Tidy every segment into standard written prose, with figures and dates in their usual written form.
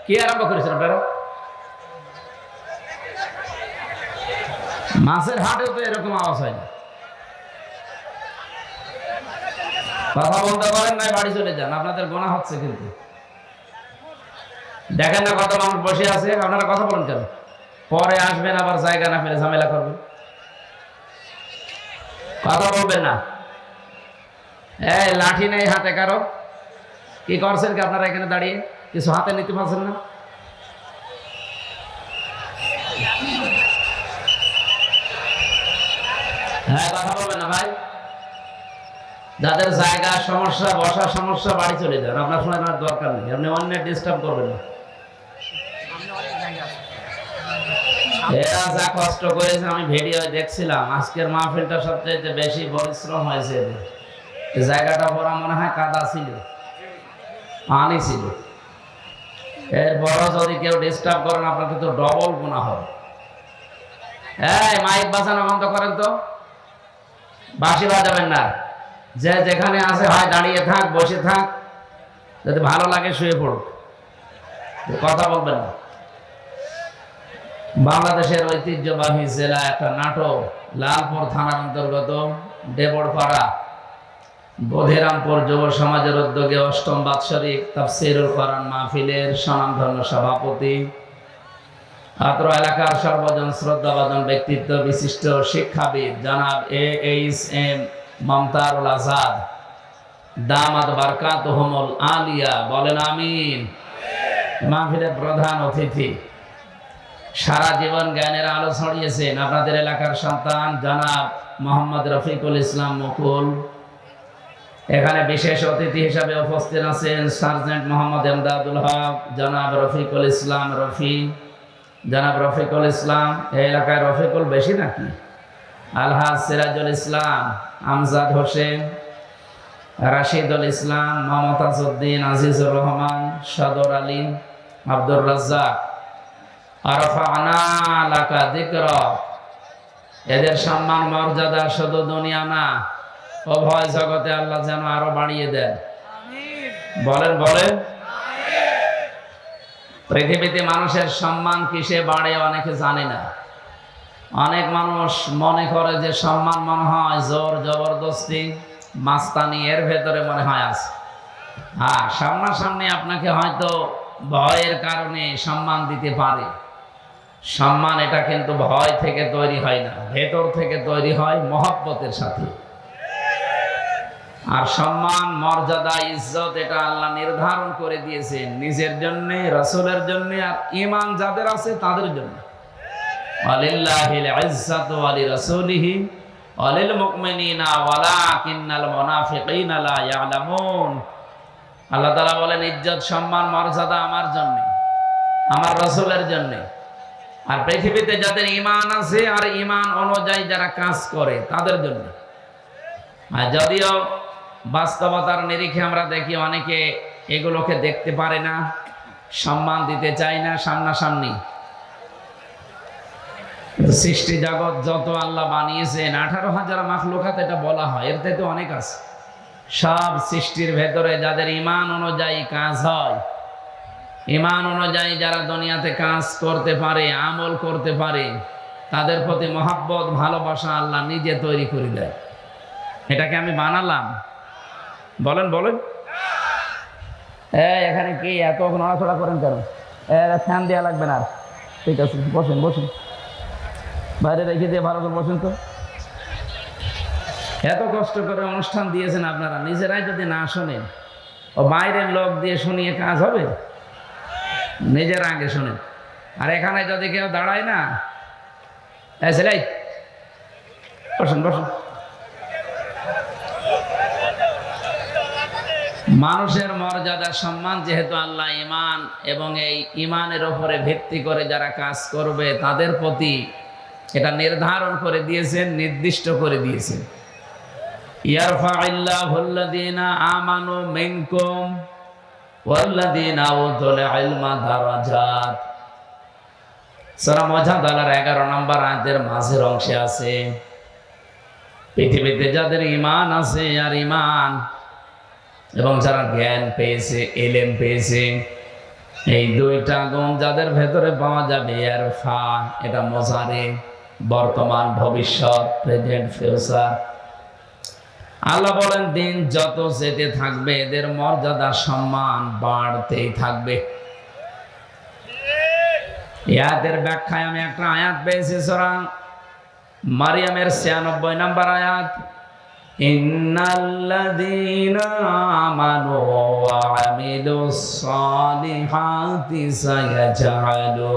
কি আরম্ভ করেছেন আপনারা? মাছের হাটেও তো এরকম আওয়াজ হয় না। কথা বলতে পারেন নাই, বাড়ি চলে যান, আপনাদের গোনা হচ্ছে। কিন্তু দেখেন না কত মানুষ বসে আছে, আপনারা কথা বলেন কেন? পরে আসবেন আবার জায়গা না পেলে ঝামেলা করবেন, কথা বলবেন না। এই লাঠি নেই হাতে কারো, কি করছেন কি আপনারা এখানে দাঁড়িয়ে? কিছু হাতে নিতে পারছেন না? হ্যাঁ, কথা বলবেন না ভাই। যাদের জায়গা সমস্যা, বসার সমস্যা, বাড়ি চলে যান, আপনার শোনার দরকার নেই। আপনি অন্যের ডিস্টার্ব করবেন না। এরা যা কষ্ট করেছে আমি ভিডিও দেখছিলাম, আজকের মাহফিলটা সবচেয়ে বেশি পরিশ্রম হয়েছে এদের। জায়গাটা পড়া মনে হয় কাদা ছিল, পানি ছিল। এরপরও যদি কেউ ডিস্টার্ব করেন আপনার কিন্তু ডবল গুনাহ হবে। এই মাইক বাজানো বন্ধ করেন তো, বাঁশি বাজাবেন না। যে যেখানে আছে হয় দাঁড়িয়ে থাক, বসে থাক, যদি ভালো লাগে শুয়ে পড়ুক, কথা বলবেন না। বাংলাদেশের ঐতিহ্যবাহী জেলা একটা নাটক, লালপুর থানার অন্তর্গত দেবড়পাড়া বধিরামপুর যুব সমাজের উদ্যোগে অষ্টম বাৎসরিক তাফসীরুল কোরআন মাহফিলের স্বনামধন্য সভাপতি, আত্র এলাকার সর্বজন শ্রদ্ধাভাজন ব্যক্তিত্ব বিশিষ্ট শিক্ষাবিদ জনাব AHM মমতারুল আজাদ দামাত বারকাতুহুমুল আলিয়া, বলেন আমিন। মাহফিলের প্রধান অতিথি, সারা জীবন জ্ঞানের আলো ছড়িয়েছেন আপনাদের এলাকার সন্তান জনাব মোহাম্মদ রফিকুল ইসলাম মুকুল। এখানে বিশেষ অতিথি হিসাবে উপস্থিত আছেন সার্জেন্ট মোহাম্মদ এমদাদুল হক, জনাব রফিকুল ইসলাম রফি। জনাব রফিকুল ইসলাম, এই এলাকায় রফিকুল বেশি নাকি? আলহাজ সিরাজুল ইসলাম, আমজাদ হোসেন, রাশিদুল ইসলাম, মমতাজ উদ্দিন, আজিজুর রহমান, সদর আলী, আব্দুর রাজ্জাক। আরফানা লাকা যিকরাক, এদের সম্মান মর্যাদা শুধু দুনিয়া না, উভয় জগতে আল্লাহ যেন আরো বাড়িয়ে দেন। বলেন বলেন। পৃথিবীতে মানুষের সম্মান কিসে বাড়ে অনেকে জানে না। অনেক মানুষ মনে করে যে সম্মান মনে হয় জোর জবরদস্তি, মাস্তানি, এর ভেতরে মনে হয় আছে। হ্যাঁ, সামনাসামনি আপনাকে হয়তো ভয়ের কারণে সম্মান দিতে পারে। সম্মান এটা কিন্তু ভয় থেকে তৈরি হয় না, ভেতর থেকে তৈরি হয় মহব্বতের সাথে। আর সম্মান, মর্যাদা, ইজ্জত এটা আল্লাহ নির্ধারণ করে দিয়েছেন নিজের জন্য, রাসূলের জন্য, আর ঈমান যাদের আছে তাদের জন্য। ওয়ালিল্লাহিল ইজ্জাতু ওয়া লিরাসূলিহি ওয়া লিল মুমিনিনা ওয়ালাকিন্নাল মুনাফিকিনা লা ইয়ালামুন। আল্লাহ তাআলা বলেন, ইজ্জত, সম্মান, মর্যাদা আমার জন্য, আমার রাসূলের জন্য, আর পৃথিবীতে যাদের ঈমান আছে আর ঈমান অনুযায়ী যারা কাজ করে তাদের জন্য। আর যদিও বাস্তবতার নিরিখে আমরা দেখি অনেকে এগুলোকে দেখতে পারে না, সম্মান দিতে চায় না সামনাসামনি। সৃষ্টি জগৎ যত আল্লাহ বানিয়েছেন, 18,000 মাখলুকাত এটা বলা হয়, এর থেকে অনেক আছে। সব সৃষ্টির ভেতরে যাদের ঈমান অনুযায়ী কাজ হয়, ঈমান অনুযায়ী যারা দুনিয়াতে কাজ করতে পারে, আমল করতে পারে, তাদের প্রতি মহব্বত, ভালোবাসা আল্লাহ নিজে তৈরি করে দেয়। এটাকে আমি বানালাম? বলেন বলেন। এখানে কি এত নড়াচড়া করেন কেন? ফ্যান দেওয়া লাগবে না। ঠিক আছে, বসেন বসেন, বাইরে রেখে দিয়ে ভালো করে বসেন তো। এত কষ্ট করে অনুষ্ঠান দিয়েছেন আপনারা, নিজেরাই যদি না শোনেন, ও বাইরের লোক দিয়ে শুনিয়ে কাজ হবে? নিজেরা আগে শোনেন। আর এখানে যদি কেউ দাঁড়ায় না, ছেলে বসেন বসেন। মানুষের মর্যাদা, সম্মান যেহেতু আল্লাহ ঈমান এবং এই ঈমানের উপরে ভিত্তি করে যারা কাজ করবে তাদের প্রতি এটা নির্ধারণ করে দিয়েছেন, নির্দিষ্ট করে দিয়েছেন। ইয়ারফাইল্লাহুল্লাযীনা আমানু মিনকুম ওয়াল্লাযীনা উতুল ইলমা দারাজাত। সূরা মুজাদালার 11 নম্বর আয়াতের মাঝের অংশে আছে, পৃথিবীতে যাদের ঈমান আছে আর ঈমান এবং যারা জ্ঞান পেয়েছে, ইলম পেয়েছে, এই দুইটা গুণ যাদের ভেতরে পাওয়া যাবে, ইরফা, এটা মোজারে, বর্তমান, ভবিষ্যৎ, প্রেজেন্ট, ফিউচার। আল্লাহ বলেন দিন যত যেতে থাকবে এদের মর্যাদা সম্মান বাড়তেই থাকবে। আয়াতের ব্যাখ্যায় আমি একটা আয়াত পেয়েছি সূরা মারিয়ামের 96 নম্বর আয়াত, ইন্নাল্লাযীনা আমানু ওয়া আমিলুস সালিহাতি সায়াজআলু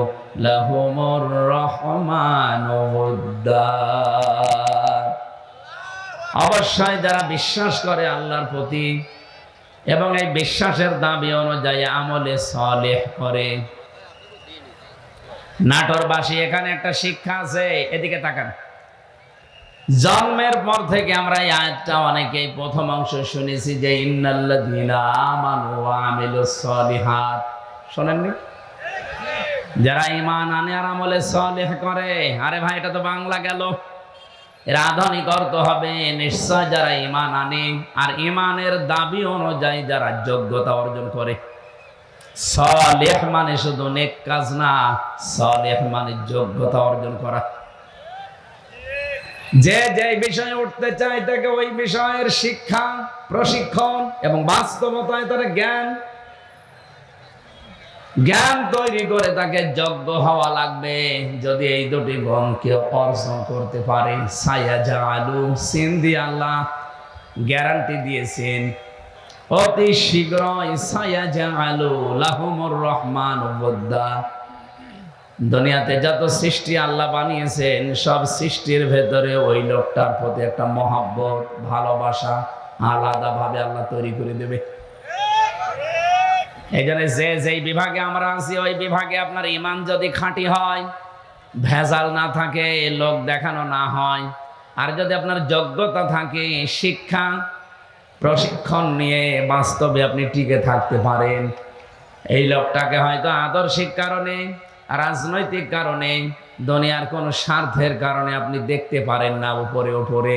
লাহুমুর রহমানু উদ্দা। অবশ্যই যারা বিশ্বাস করে আল্লাহর প্রতি এবং এই বিশ্বাসের দাবি অনুযায়ী আমলে সালেহ করে। নাটোরবাসী, এখানে একটা শিক্ষা আছে, এদিকে তাকান। জন্মের পর থেকে আমরা এই আয়াতটা অনেকেই প্রথম অংশ শুনেছি যে ইন্নাল্লাযীনা আমানু ওয়া আমিলুস সালিহাত, শোনেননি? যারা ঈমান আনে আর আমলে সালেহ করে। আরে ভাই, এটা তো বাংলা গেল, এর আধুনিক অর্থ হবে নিশ্চয় যারা ঈমান আনে আর ঈমানের দাবি অনুযায়ী যারা যোগ্যতা অর্জন করে। সালেহ মানে শুধু নেক কাজ না, সালেহ মানে যোগ্যতা অর্জন করা। যে যে বিষয়ে উঠতে চায় তাকে ওই বিষয়ের শিক্ষা, প্রশিক্ষণ এবং বাস্তবতায় তার জ্ঞান তৈরি করে তাকে যোগ্য হওয়া লাগবে। যদি এই দুটি গুণ কেউ অর্জন করতে পারে, সায়াজআলু, সিন দিয়ে আল্লাহ গ্যারান্টি দিয়েছেন অতি শীঘ্রই সায়াজআলু লাহুমুর রহমানু উদ্দা। দুনিয়াতে যত সৃষ্টি আল্লাহ বানিয়েছেন সব সৃষ্টির ভেতরে ওই লোকটার প্রতি একটা মহব্বত, ভালোবাসা আলাদা ভাবে আল্লাহ তৈরি করে দেবে। এই জন্য যেই বিভাগে আমরা আছি ওই বিভাগে আপনার ঈমান যদি খাঁটি হয়, ভেজাল না থাকে, লোক দেখানো না হয়, আর যদি আপনার যোগ্যতা থাকে, শিক্ষা প্রশিক্ষণ নিয়ে বাস্তবে আপনি টিকে থাকতে পারেন, এই লোকটাকে হয়তো আদর্শিক কারণে, রাজনৈতিক কারণে, দুনিয়ার কোন স্বার্থের কারণে আপনি দেখতে পারেন না উপরে উপরে,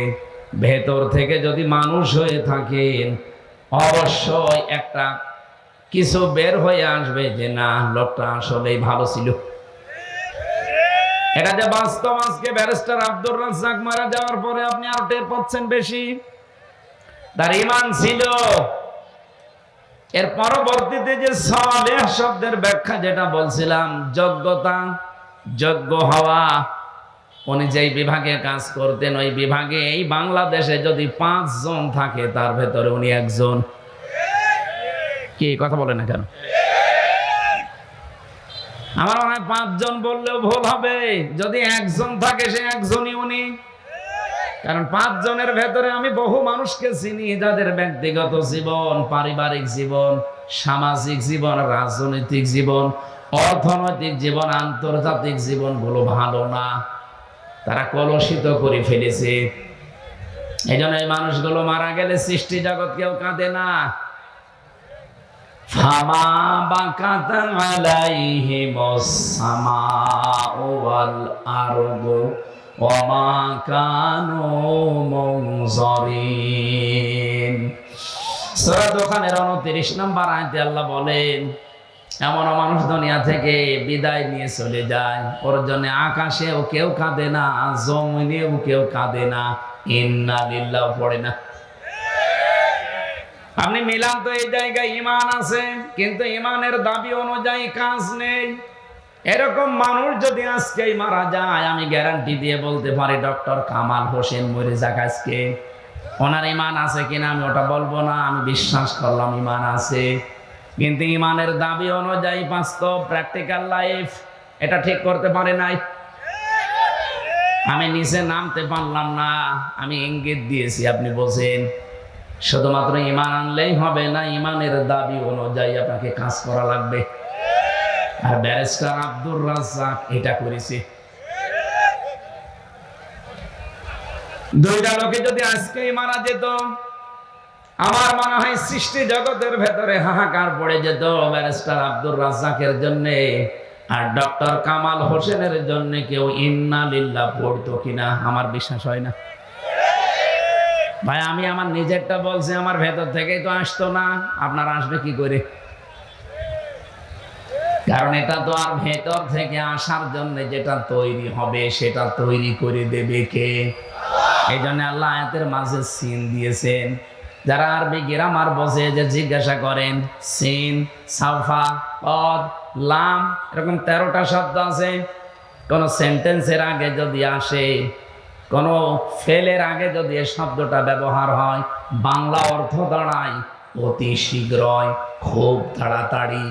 ভেতর থেকে যদি মানুষ হয়ে থাকেন অবশ্যই একটা কিছু বের হয়ে আসবে যে না, লোকটা আসলেই ভালো ছিল। এটা যে বাস্তব, আজকে ব্যারিস্টার আব্দুর রাজ্জাক মারা যাওয়ার পরে আপনি আরো টের পাচ্ছেন বেশি। তার ঈমান ছিল। এর পরবর্তীতে যে সালেহ শব্দের ব্যাখ্যা যেটা বলছিলাম, যোগ্যতা, যোগ্য হওয়া। উনি যেই বিভাগে কাজ করতেন ওই বিভাগে এই বাংলাদেশে যদি 5 জন থাকে তার ভেতরে উনি একজন। কি কথা বলে না কেন? আমার মনে হয় 5 জন বললেও ভুল হবে। যদি একজন থাকে সে একজনই উনি। কারণ 5 জনের ভেতরে আমি বহু মানুষকে চিনি যাদের ব্যক্তিগত জীবন, পারিবারিক জীবন, সামাজিক জীবন, রাজনৈতিক জীবন, অর্থনৈতিক জীবন, আন্তর্জাতিক জীবন গুলো ভালো না, তারা কলুষিত করে ফেলেছে। এই জন্য এই মানুষগুলো মারা গেলে সৃষ্টি জগৎ কেউ কাঁদে না। ফামা বাকাত আলাইহিমুস সামাউ ওয়াল আরদু ওয়া মা কানু মুনজারিন। সূরা দোকানের 29 নম্বর আয়াতে আল্লাহ বলেন, এমন মানুষ দুনিয়া থেকে বিদায় নিয়ে চলে যায়, ওর জন্য আকাশেও কেউ কাঁদে না, জমিনেও কেউ কাঁদে না, ইন্না লিল্লাহ পড়ে না। আপনি মিলান তো এই জায়গায় ঈমান আছে কিন্তু ঈমানের দাবি অনুযায়ী কাজ নেই। এরকম মানুষ যদি আজকে মারা যায়, আমি গ্যারান্টি দিয়ে বলতে পারি ডক্টর কামাল হোসেন মরে যাক আজকে, ওনার ঈমান আছে কিনা আমি ওটা বলবো না, আমি বিশ্বাস করলাম ঈমান আছে, কিন্তু ঈমানের দাবি অনুযায়ী বাস্তব প্র্যাকটিক্যাল লাইফ এটা ঠিক করতে পারে নাই। আমি নিচে নামতে পারলাম না, আমি ইঙ্গিত দিয়েছি, আপনি বলছেন শুধুমাত্র ঈমান আনলেই হবে না, ঈমানের দাবি অনুযায়ী আপনাকে কাজ করা লাগবে। আর ব্যারিস্টার আব্দুর রাজ্জাক এটা করেছে। দুইটা লোকে যদি আজকেই মারা যেত, আমার মনে হয় সৃষ্টি জগতের ভেতরে হাহাকার পড়ে যেত ব্যারিস্টার আব্দুর রাজ্জাকের জন্য, আর ডক্টর কামাল হোসেনের জন্য কেউ ইন্না লিল্লাহ পড়তো কিনা আমার বিশ্বাস হয় না। ভাই আমি আমার নিজেরটা বলছি, আমার ভেতর থেকেই তো আসতো না, আপনার আসবে কি করে? কারণ এটা তো আর ভেতর থেকে আসার জন্য যেটা তৈরি হবে সেটা তৈরি করে দেবে কে? এই জন্য আল্লাহ আয়াতের মাঝে সিন দিয়েছেন। যারা আরবি গ্রামার বোঝে যে জিজ্ঞাসা করেন, সিন, সাফা, পদ, লাম, এরকম 13টা শব্দ আছে। কোন সেন্টেন্সের আগে যদি আসে, কোন ফেলের আগে যদি এই শব্দটা ব্যবহার হয়, বাংলা অর্থ দাঁড়ায় অতি শীঘ্রই, খুব তাড়াতাড়ি,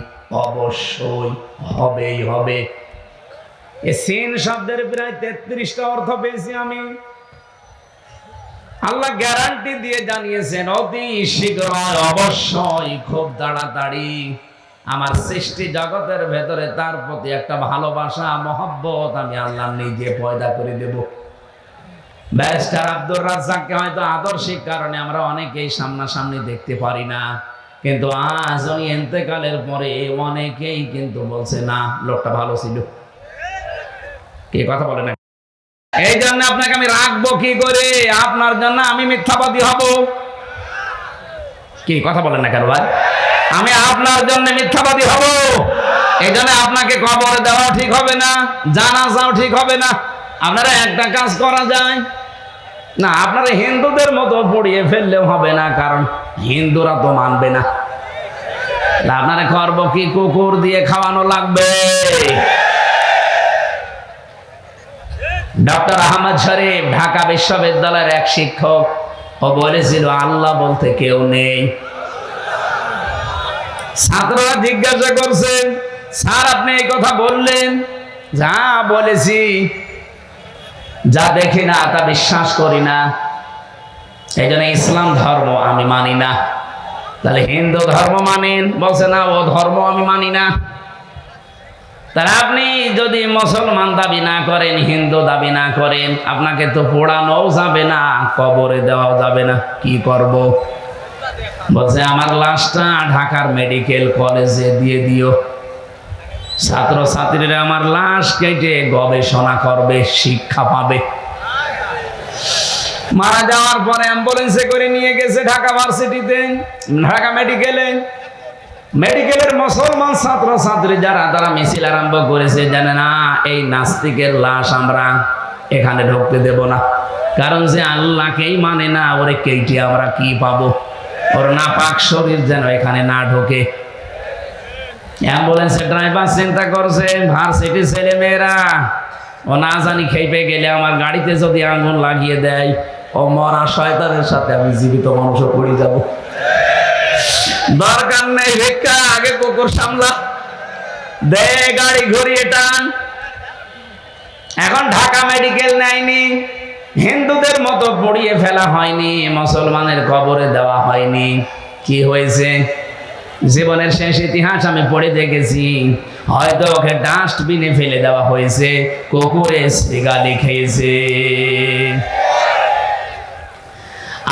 অবশ্যই, হবেই হবে। এই সিন শব্দের প্রায় 33টা অর্থ পেয়েছি আমি। আল্লাহ গ্যারান্টি দিয়ে জানিয়েছেন অতি শীঘ্রই, অবশ্যই, খুব তাড়াতাড়ি আমার সৃষ্টি জগতের ভেতরে তার প্রতি একটা ভালোবাসা, মহব্বত আমি আল্লাহ নিজে পয়দা করে দেব। ব্যারিস্টার আব্দুর রাজ্জাককে হয়তো আদর্শিক কারণে আমরা অনেকেই সামনাসামনি দেখতে পারি না, কিন্তু আজ উনি ইন্তেকালের পরে অনেকেই কিন্তু বলছে না, লোকটা ভালো ছিল। কি কথা বলে না? এই জন্য আপনাকে আমি রাখবো কি করে? আপনার জন্য আমি মিথ্যাবাদী হব? কি কথা বলেন না কেন ভাই? আমি আপনার জন্য মিথ্যাবাদী হব? এই জন্য আপনাকে কবরে দেওয়া ঠিক হবে না, জানাজাও ঠিক হবে না। আপনারা একটা কাজ করা যায় না, আপনারা হিন্দুদের মতো পড়িয়ে ফেললেও হবে না, কারণ হিন্দুরা তো মানবে না। আপনারা করবো কি? কুকুর দিয়ে খাওয়ানো লাগবে। ডক্টর আহমদ শরীফ ঢাকা বিশ্ববিদ্যালয়ের এক শিক্ষক, ও বলেছিল আল্লাহ বলতে কেউ নেই। ছাত্ররা জিজ্ঞাসা করছেন, স্যার আপনি এই কথা বললেন? যা বলেছি, যা দেখি না তা বিশ্বাস করি না, এই জন্য ইসলাম ধর্ম আমি মানি না। তাহলে হিন্দু ধর্ম মানেন? বলছে না, ও ধর্ম আমি মানি না। তাহলে আপনি যদি মুসলমান দাবি না করেন, হিন্দু দাবি না করেন, আপনাকে তো পোড়ানোও যাবে না, কবরে দেওয়াও যাবে না, কি করব? বলছে আমার লাশটা ঢাকার মেডিকেল কলেজে দিয়ে দিও, ছাত্র ছাত্রীরা আমার লাশ কেটে গবেষণা করবে, শিক্ষা পাবে। মারা যাওয়ার পরে অ্যাম্বুলেন্সে করে নিয়ে গেছে ঢাকা ভার্সিটিতে, ঢাকা মেডিকেলে। মেডিকেলের মুসলমান ছাত্র ছাত্রী যারা, তারা মিছিল আরম্ভ করেছে, জানে না এই নাস্তিকের লাশ আমরা এখানে ঢুকতে দেব না, কারণ যে আল্লাহকেই মানে না, ওরে কেটে আমরা কি পাবো? ওর নাপাক শরীর যেন এখানে না ঢোকে। অ্যাম্বুলেন্সের ড্রাইভার চিন্তা করছে, ভার্সিটির ছেলে মেয়েরা ও না জানি খেপে গেলে আমার গাড়িতে যদি আগুন লাগিয়ে দেয়, ও মরা শয়তানের সাথে আমি জীবিত মানুষ পড়ে যাব। দরকার নেই ভিক্ষা, আগে কুকুর সামলা, দে গাড়ি ঘুরিয়ে টান। এখন ঢাকা মেডিকেল নেয়নি, হিন্দুদের মতো পড়িয়ে ফেলা হয়নি, মুসলমানের কবরে দেওয়া হয়নি। কি হয়েছে? জীবনের শেষ ইতিহাস আমি পড়ে দেখেছি, হয়তো ওকে ডাস্টবিনে ফেলে দেওয়া হয়েছে, কুকুরে সিগালি খেয়েছে।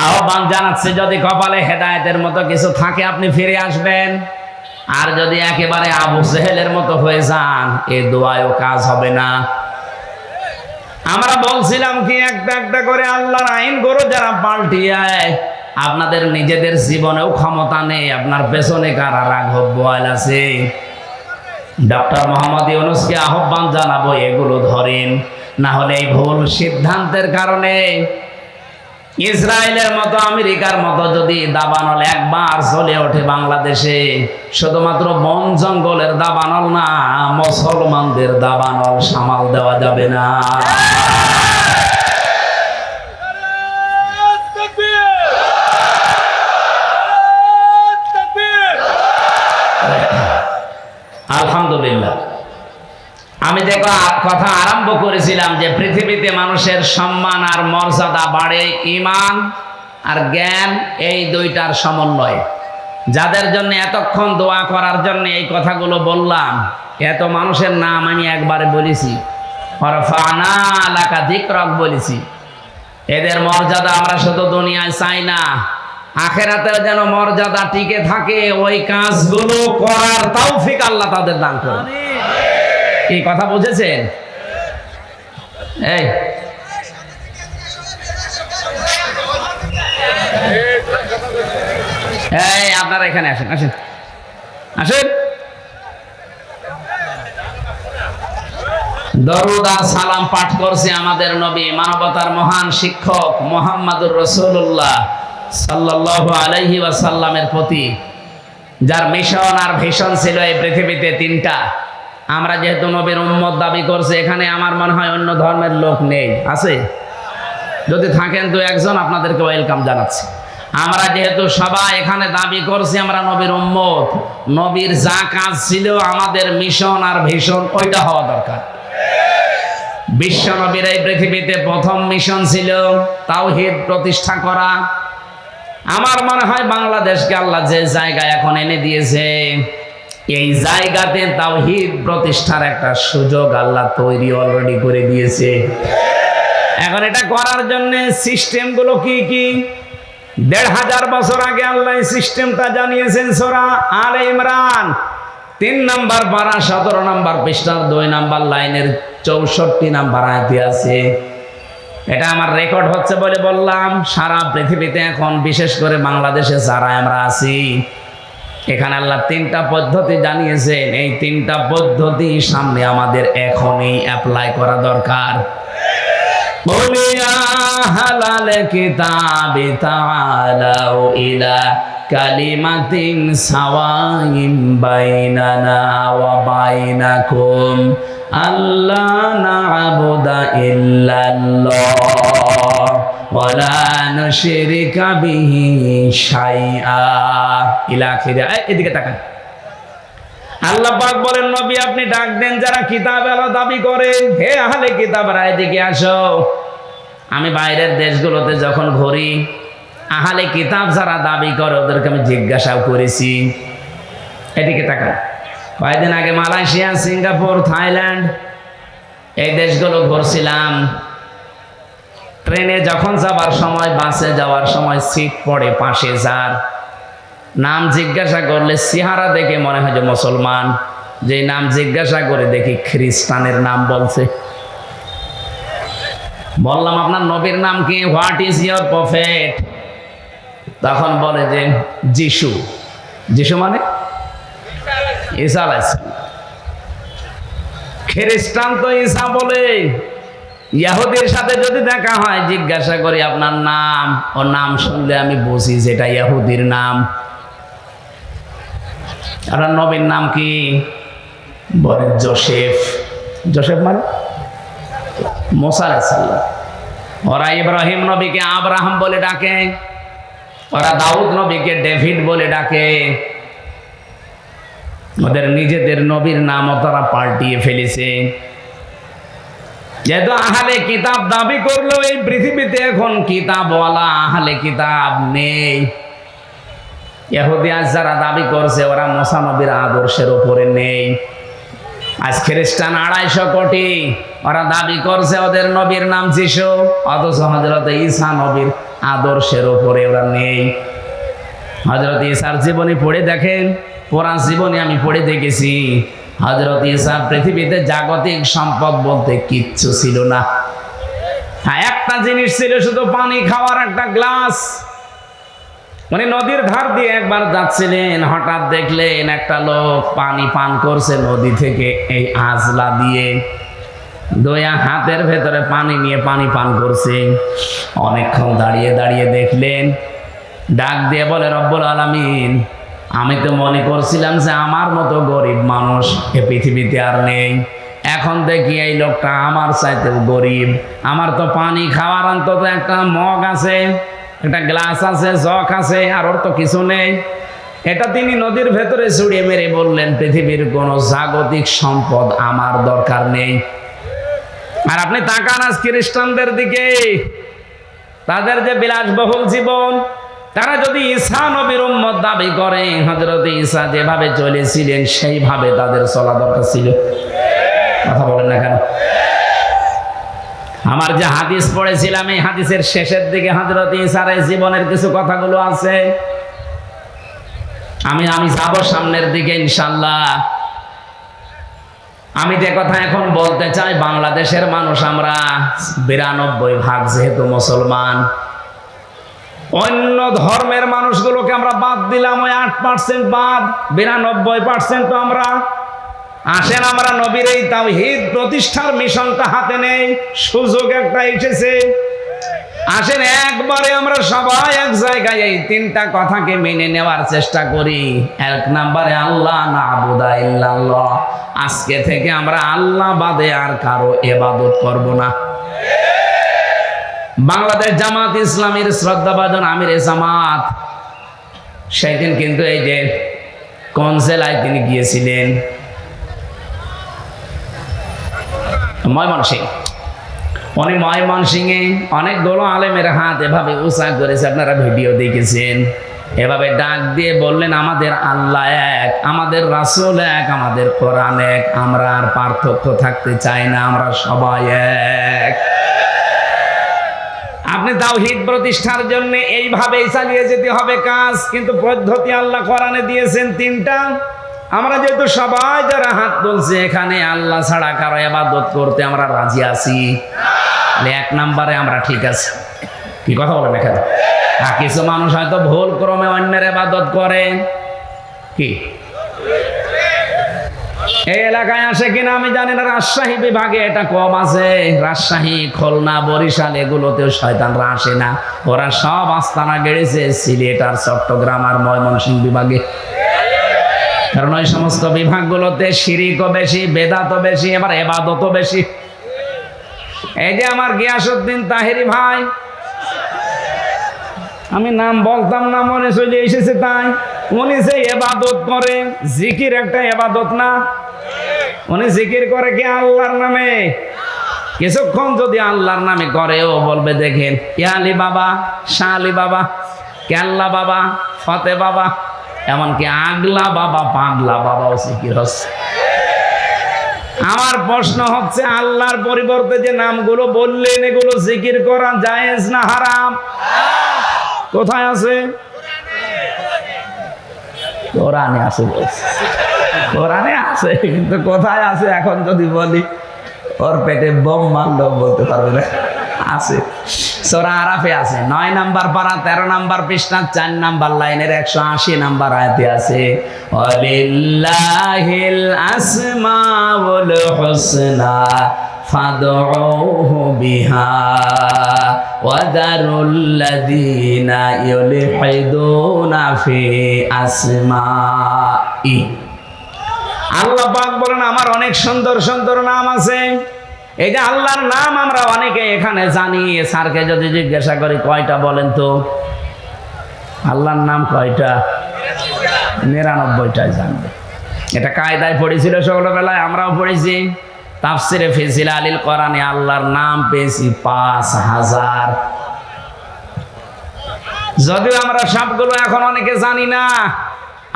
আহ্বান জানাচ্ছে, যদি কপালে হেদায়েতের মতো কিছু থাকে আপনি ফিরে আসবেন, আর যদি একেবারে আবু জেহেলের মতো হয়ে যান, এ দোয়ায়ও কাজ হবে না। আমরা বলছিলাম কি, একটা একটা করে আল্লাহর আইন গরু যারা পাল্টিয়ে, আপনাদের নিজেদের জীবনেও ক্ষমতা নেই, আপনার পেছনে কারা রাঘব বোয়াল আছে। ডক্টর মোহাম্মদ ইউনূসকে আহ্বান জানাবো, এগুলো ধরেন, না হলে এই ভুল সিদ্ধান্তের কারণে ইসরায়েলের মতো, আমেরিকার মতো যদি দাবানল একবার চলে ওঠে বাংলাদেশে, শুধুমাত্র বন জঙ্গলের দাবানল না, মুসলমানদের দাবানল সামাল দেওয়া যাবে না। আলহামদুলিল্লাহ। আমি যে কথা আরম্ভ করেছিলাম যে পৃথিবীতে মানুষের সম্মান আর মর্যাদা বাড়ে ঈমান আর জ্ঞান, এই দুইটার সমন্বয়ে। যাদের জন্য এতক্ষণ দোয়া করার জন্য এই কথাগুলো বললাম, এত মানুষের নাম আমি একবারে বলেছি, ওয়ারফা'না লাকা যিকরাক বলেছি। এদের মর্যাদা আমরা শুধু দুনিয়ায় চাই না, আখিরাতেও যেন মর্যাদা টিকে থাকে, ওই কাজগুলো করার তৌফিক আল্লাহ তাদের দান করেন। এই কথা বুঝেছেন? এই আপনারা এখানে আসেন, আসেন, আসেন। দরুদ আর সালাম পাঠ করছে আমাদের নবী, মানবতার মহান শিক্ষক মুহাম্মদুর রাসূলুল্লাহ সাল্লাল্লাহু আলাইহি ওয়াসাল্লামের প্রতি, যার মিশন আর ভিশন ছিল এই পৃথিবীতে তিনটা। আমরা যেহেতু নবীর উম্মত দাবি করছে, এখানে আমার মনে হয় অন্য ধর্মের লোক নেই, আছে? যদি থাকেন তো একজন, আপনাদেরকে ওয়েলকাম জানাচ্ছি। আমরা যেহেতু সবাই এখানে দাবি করছি আমরা নবীর উম্মত, নবীর যা কাজ ছিল আমাদের মিশন আর ভিশন ওইটা হওয়া দরকার। বিশ্ব নবীর এই পৃথিবীতে প্রথম মিশন ছিল তাওহীদ প্রতিষ্ঠা করা। আমার মনে হয় বাংলাদেশকে আল্লাহ যে জায়গায় এখন এনে দিয়েছে, এই জায়গাতে তাওহীদ প্রতিষ্ঠার একটা সুযোগ আল্লাহ তৈরি অলরেডি করে দিয়েছে। এখন এটা করার জন্য সিস্টেমগুলো কি কি, ১৫০০ বছর আগে আল্লাহ সিস্টেমটা জানিয়েছেন সূরা আলে ইমরান ৩ নম্বর পারা ১৭ নম্বর পৃষ্ঠার ২ নম্বর লাইনের ৬৪ নম্বর আয়াতে আছে। এটা আমার রেকর্ড হচ্ছে বলে বললাম। সারা পৃথিবীতে এখন বিশেষ করে বাংলাদেশে যারা আমরা আছি, এখানে আল্লাহ ৩টা পদ্ধতি জানিয়েছেন। এই ৩টা পদ্ধতি সামনে আমাদের এখনই অ্যাপ্লাই করা দরকার। বলিয়া হালাল কিতাবে তাআলাউ ইলা কালিমাতিন সাওয়াইন বাইনানা ওয়া বাইনাকুম আল্লা না'বুদা ইল্লাল্লাহ ওয়া লা নুশরিকা বিহি শাইআ ইলা আখিরা। এদিকে তাকান। আল্লাহ পাক বলেন, নবী আপনি ডাক দেন যারা কিতাব আলো দাবি করে, হে আহলে কিতাবরা এদিকে আসো। আমি বাইরের দেশগুলোতে যখন ঘুরি, আহলে কিতাব যারা দাবি করে ওদেরকে আমি জিজ্ঞাসাও করেছি। এদিকে তাকান। কয়েকদিন আগে মালয়েশিয়া, সিঙ্গাপুর, থাইল্যান্ড এই দেশগুলো ঘুরছিলাম। ট্রেনে যখন যাবার সময়, বাসে যাওয়ার সময় সিট পড়ে পাশে, যার নাম জিজ্ঞাসা করলে চেহারা দেখে মনে হয় যে মুসলমান, যে নাম জিজ্ঞাসা করে দেখি খ্রিস্টানের নাম বলছে। বললাম আপনার নবীর নাম কি, হোয়াট ইজ ইয়োর প্রফেট? তখন বলে যে যিশু। যিশু মানে ঈসা আলাইহিস সালাম। খ্রিস্টান তো ঈসা বলে। ইহুদির সাথে যদি দেখা হয়, জিজ্ঞাসা করি আপনার নাম, ও নাম শুনলে আমি বুঝি যেটা ইহুদির নাম। আপনার নবীর নাম কি? বলে জোসেফ। জোসেফ মানে মুসা আলাইহিস সালাম। ওরা ইব্রাহিম নবীকে আব্রাহাম বলে ডাকে, ওরা দাউদ নবীকে ডেভিড বলে ডাকে। ওদের নিজেদের নবীর নামও তারা পাল্টিয়ে ফেলেছে। যেহেতু আহলে কিতাব দাবি করলো, এই পৃথিবীতে এখন কিতাবওয়ালা আহলে কিতাব নেই। ইহুদি আজ যারা দাবি করছে ওরা মুসা নবীর আদর্শের উপরে নেই। আজ খ্রিস্টান ২৫০ কোটি, ওরা দাবি করছে ওদের নবীর নাম যিশু, অথচ হযরত ঈসা নবীর আদর্শের উপরে ওরা নেই। হযরত ঈসার জীবনী পড়ে দেখেন, পুরা জীবনী আমি পড়ে দেখেছি। হযরত ঈসা পৃথিবীতে জাগতিক সম্পদ বলতে কিচ্ছু ছিল না। হ্যাঁ, একটা জিনিস ছিল, শুধু পানি খাওয়ার একটা গ্লাস। মানে নদীর ধার দিয়ে একবার যাচ্ছিলেন, হঠাৎ দেখলেন একটা লোক পানি পান করছে নদী থেকে এই আজলা দিয়ে, দয়া হাতের ভেতরে পানি নিয়ে পানি পান করছে। অনেকক্ষণ দাঁড়িয়ে দাঁড়িয়ে দেখলেন, ডাক দিয়ে বলে, রব্বুল আলামিন, আমি তো মনে করছিলাম যে আমার মতো গরিব মানুষ এ পৃথিবীতে আর নেই। এখন দেখি এই লোকটা আমার চাইতেও গরিব। আমার তো পানি খাওয়ার অন্তত একটা মগ আছে, একটা গ্লাস আছে, জগ আছে, আর ওর তো কিছু নেই। এটা তিনি নদীর ভেতরে ছুড়িয়ে মেরে বললেন, পৃথিবীর কোনো জাগতিক সম্পদ আমার দরকার নেই। আর আপনি তাকান আজ খ্রিস্টানদের দিকে, তাদের যে বিলাসবহুল জীবন, তারা যদি ঈসা নবীর উম্মত দাবি করে, হযরত ঈসা যেভাবে চলেছিলেন সেইভাবে তাদের চলা দরকার ছিল। কথা বলেন না কেন? আমার যে হাদিস পড়েছিলাম, এই হাদিসের শেষের দিকে হযরত ঈসার জীবনের কিছু কথাগুলো আছে। আমি যাব সামনের দিকে ইনশাআল্লাহ। আমি যে কথা এখন বলতে চাই, বাংলাদেশের মানুষ আমরা ৯২% যেহেতু মুসলমান, অন্য ধর্মের মানুষগুলোকে আমরা বাদ দিলাম, ওই ৮% বাদ, ৯২% তো আমরা। আসেন আমরা নবীর এই তাওহীদ প্রতিষ্ঠার মিশনটা হাতে নেই, সুযোগ একটা এসেছে। আসেন একবারে আমরা সবাই এক জায়গায় এই তিনটা কথাকে মেনে নেওয়ার চেষ্টা করি। এক নম্বরে আল্লাহ নাবুদা ইল্লাল্লাহ, আজকে থেকে আমরা আল্লাহ বাদে আর কারো ইবাদত করব না। বাংলাদেশ জামাত ইসলামীর শ্রদ্ধাভাজন আমির জামাত সেদিন কিন্তু এই যে কোন জেলায় তিনি গিয়েছিলেন, ময়মনসিংহ। উনি ময়মনসিংহে অনেকগুলো আলেমের হাত এভাবে উঁচা করেছে, আপনারা ভিডিও দেখেছেন। এভাবে ডাক দিয়ে বললেন আমাদের আল্লাহ এক, আমাদের রাসূল এক, আমাদের কোরআন এক, আমরা আর পার্থক্য থাকতে চাই না, আমরা সবাই এক। আপনি তাওহীদ প্রতিষ্ঠার জন্য এইভাবেই চালিয়ে যেতে হবে কাজ, কিন্তু পদ্ধতি আল্লাহ কোরআনে দিয়েছেন তিনটা। আমরা যেহেতু সবাই যারা হাত তুলছে এখানে আল্লাহ ছাড়া কারো ইবাদত করতে আমরা রাজি আছি, এক নম্বরে আমরা ঠিক আছে। কি কথা বলেন এখানে? কিছু মানুষ হয়তো ভুল ক্রমে অন্যের ইবাদত করে। কি এই এলাকায় আসে কিনা আমি জানি না, রাজশাহী বিভাগে এটা কম আছে। রাজশাহী, খুলনা, বরিশাল এগুলোতেও শয়তানরা আসে না, ওরা সব আস্তানা গেড়েছে সিলেট আর চট্টগ্রাম আর ময়মনসিংহ বিভাগে। কারণ ওই সমস্ত বিভাগগুলোতে শিরিকও বেশি, বেদাতও বেশি, এবার ইবাদতও বেশি। এই যে আমার গিয়াসউদ্দিন তাহেরি ভাই, আমি নাম বলতাম না, মনে চলে এসেছে তাই। উনি যে ইবাদত করে, জিকির একটা ইবাদত না? উনি জিকির করে কি আল্লাহর নামে? কিছুক্ষণ যদি আল্লাহর নামে করে, ও বলবে দেখেন ইয়া আলী বাবা, শাহ আলী বাবা, কেল্লা বাবা, ফতে বাবা, এমনকি আগলা বাবা, পাগলা বাবাও জিকির হচ্ছে। আমার প্রশ্ন হচ্ছে, আল্লাহর পরিবর্তে যে নামগুলো বললেন এগুলো জিকির করা জায়েজ না হারাম? কোথায় আছে? কোরআনে আছে বলছে, কোরআনে আছে, কিন্তু কোথায় আছে এখন যদি বলি ওর পেটে বোম মারলেও বলতে পারবে না। আছে, সূরা আরাফে আছে, 9 নাম্বার পারা 13 নাম্বার পৃষ্ঠা 4 নাম্বার লাইনের 180 নাম্বার আয়াতে আছে, ওয়ালিল্লাহিল আসমাউল হুসনা ফাদউহু বিহা ওয়াদারুল্লাযীনা ইউলহিদুনা ফি আসমাই। আল্লাহ পাক বলেন আমার অনেক সুন্দর সুন্দর নাম আছে। এই যে আল্লাহর নাম আমরা অনেকে এখানে জানি, স্যারকে যদি জিজ্ঞাসা করি কয়টা বলেন তো, আল্লাহর নাম কয়টা? 99টাই জানবে। এটা কায়দায় পড়েছিল ছোটবেলায়, আমরাও পড়েছি। তাফসিরে ফি জিলালিল কোরআনে আল্লাহর নাম পেয়েছি 5000। যদিও আমরা সবগুলো এখন অনেকে জানি না।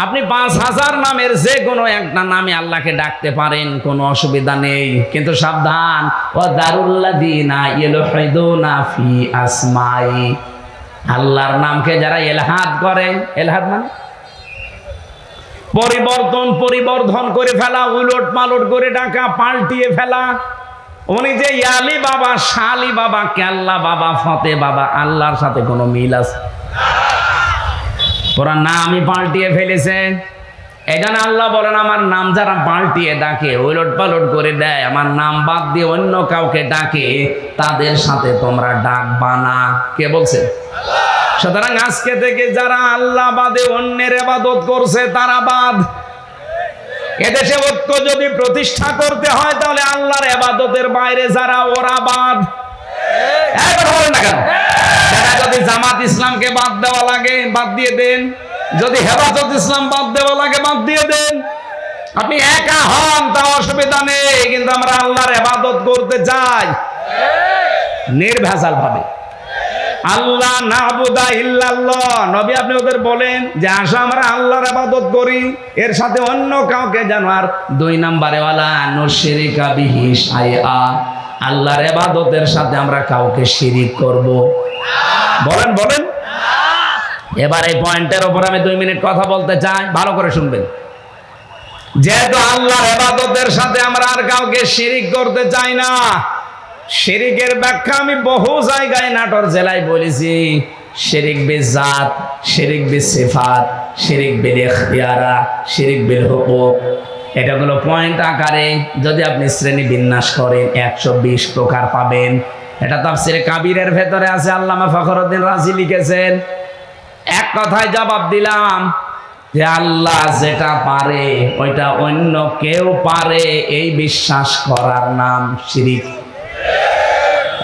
আপনি 5000 নামের যে কোনো একটা নামে আল্লাহকে ডাকতে পারেন, কোনো অসুবিধা নেই। কিন্তু সাবধান, ওয়াদারুল্লাযীনা ইউলহিদুনা ফি আসমাই, আল্লাহর নামকে যারা ইলহাদ করে, ইলহাদ মানে পরিবর্ধন করে ফেলা, উলট পালট করে ডাকা, পাল্টিয়ে ফেলা। উনি যে ইয়ালি বাবা, শালি বাবা, কেল্লা বাবা, ফতে বাবা, আল্লাহর সাথে কোনো মিল আছে? ওরা নামই পাল্টিয়ে ফেলেছে। এই জন্য আল্লাহ বলেন আমার নাম যারা পাল্টিয়ে ডাকে, উলট পালট করে দেয়, আমার নাম বাদ দিয়ে অন্য কাউকে ডাকে, তাদের সাথে তোমরা ডাকবা না। কে বলছে? সুতরাং আজকে থেকে যারা আল্লাহ বাদে অন্যের ইবাদত করছে তারা বাদ। এদেশে ঐক্য যদি প্রতিষ্ঠা করতে হয় তাহলে আল্লাহর ইবাদতের বাইরে যারা, ওরা বাদ। না কেন? যদি জামাত ইসলামকে বাদ দেওয়া লাগে বাদ দিয়ে দেন, যদি হেফাজত ইসলাম বাদ দেওয়া লাগে বাদ দিয়ে দেন। আপনি একা হন তা অসুবিধা নেই, কিন্তু আমরা আল্লাহর ইবাদত করতে চাই নির্ভেজাল ভাবে। আল্লাহ নাবুদা ইল্লাল্লাহ, নবী আপনি ওদের বলেন যে আসো আমরা আল্লাহর ইবাদত করি, এর সাথে অন্য কাউকে যেন আর 2 নম্বরে ওয়ালা নুশরিকা বিহি শাইআ, আল্লাহর ইবাদতের সাথে আমরা কাউকে শিরিক করব। বলেন বলেন। এবার এই পয়েন্টের উপর আমি 2 মিনিট কথা বলতে চাই, ভালো করে শুনবেন। যেহেতু আল্লাহর ইবাদতের সাথে আমরা আর কাউকে শিরিক করতে চাই না, শিরিকের ব্যাখ্যা আমি বহু জায়গায় নাটোর জেলায় বলেছি। শিরিক বিল জাত, শিরিক বিল সিফাত, শিরিক বিল ইখতিয়ারা, শিরিক বিল হুকুক। এটা হলো পয়েন্ট আকারে। যদি আপনি শ্রেণী বিন্যাস করেন 120 প্রকার পাবেন। এটা তাফসিরে কাবিরের ভেতরে আছে, আল্লামা ফখরুদ্দিন রাজি লিখেছেন। এক কথায় জবাব দিলাম যে আল্লাহ যেটা পারে ওইটা অন্য কেউ পারে, এই বিশ্বাস করার নাম শিরিক।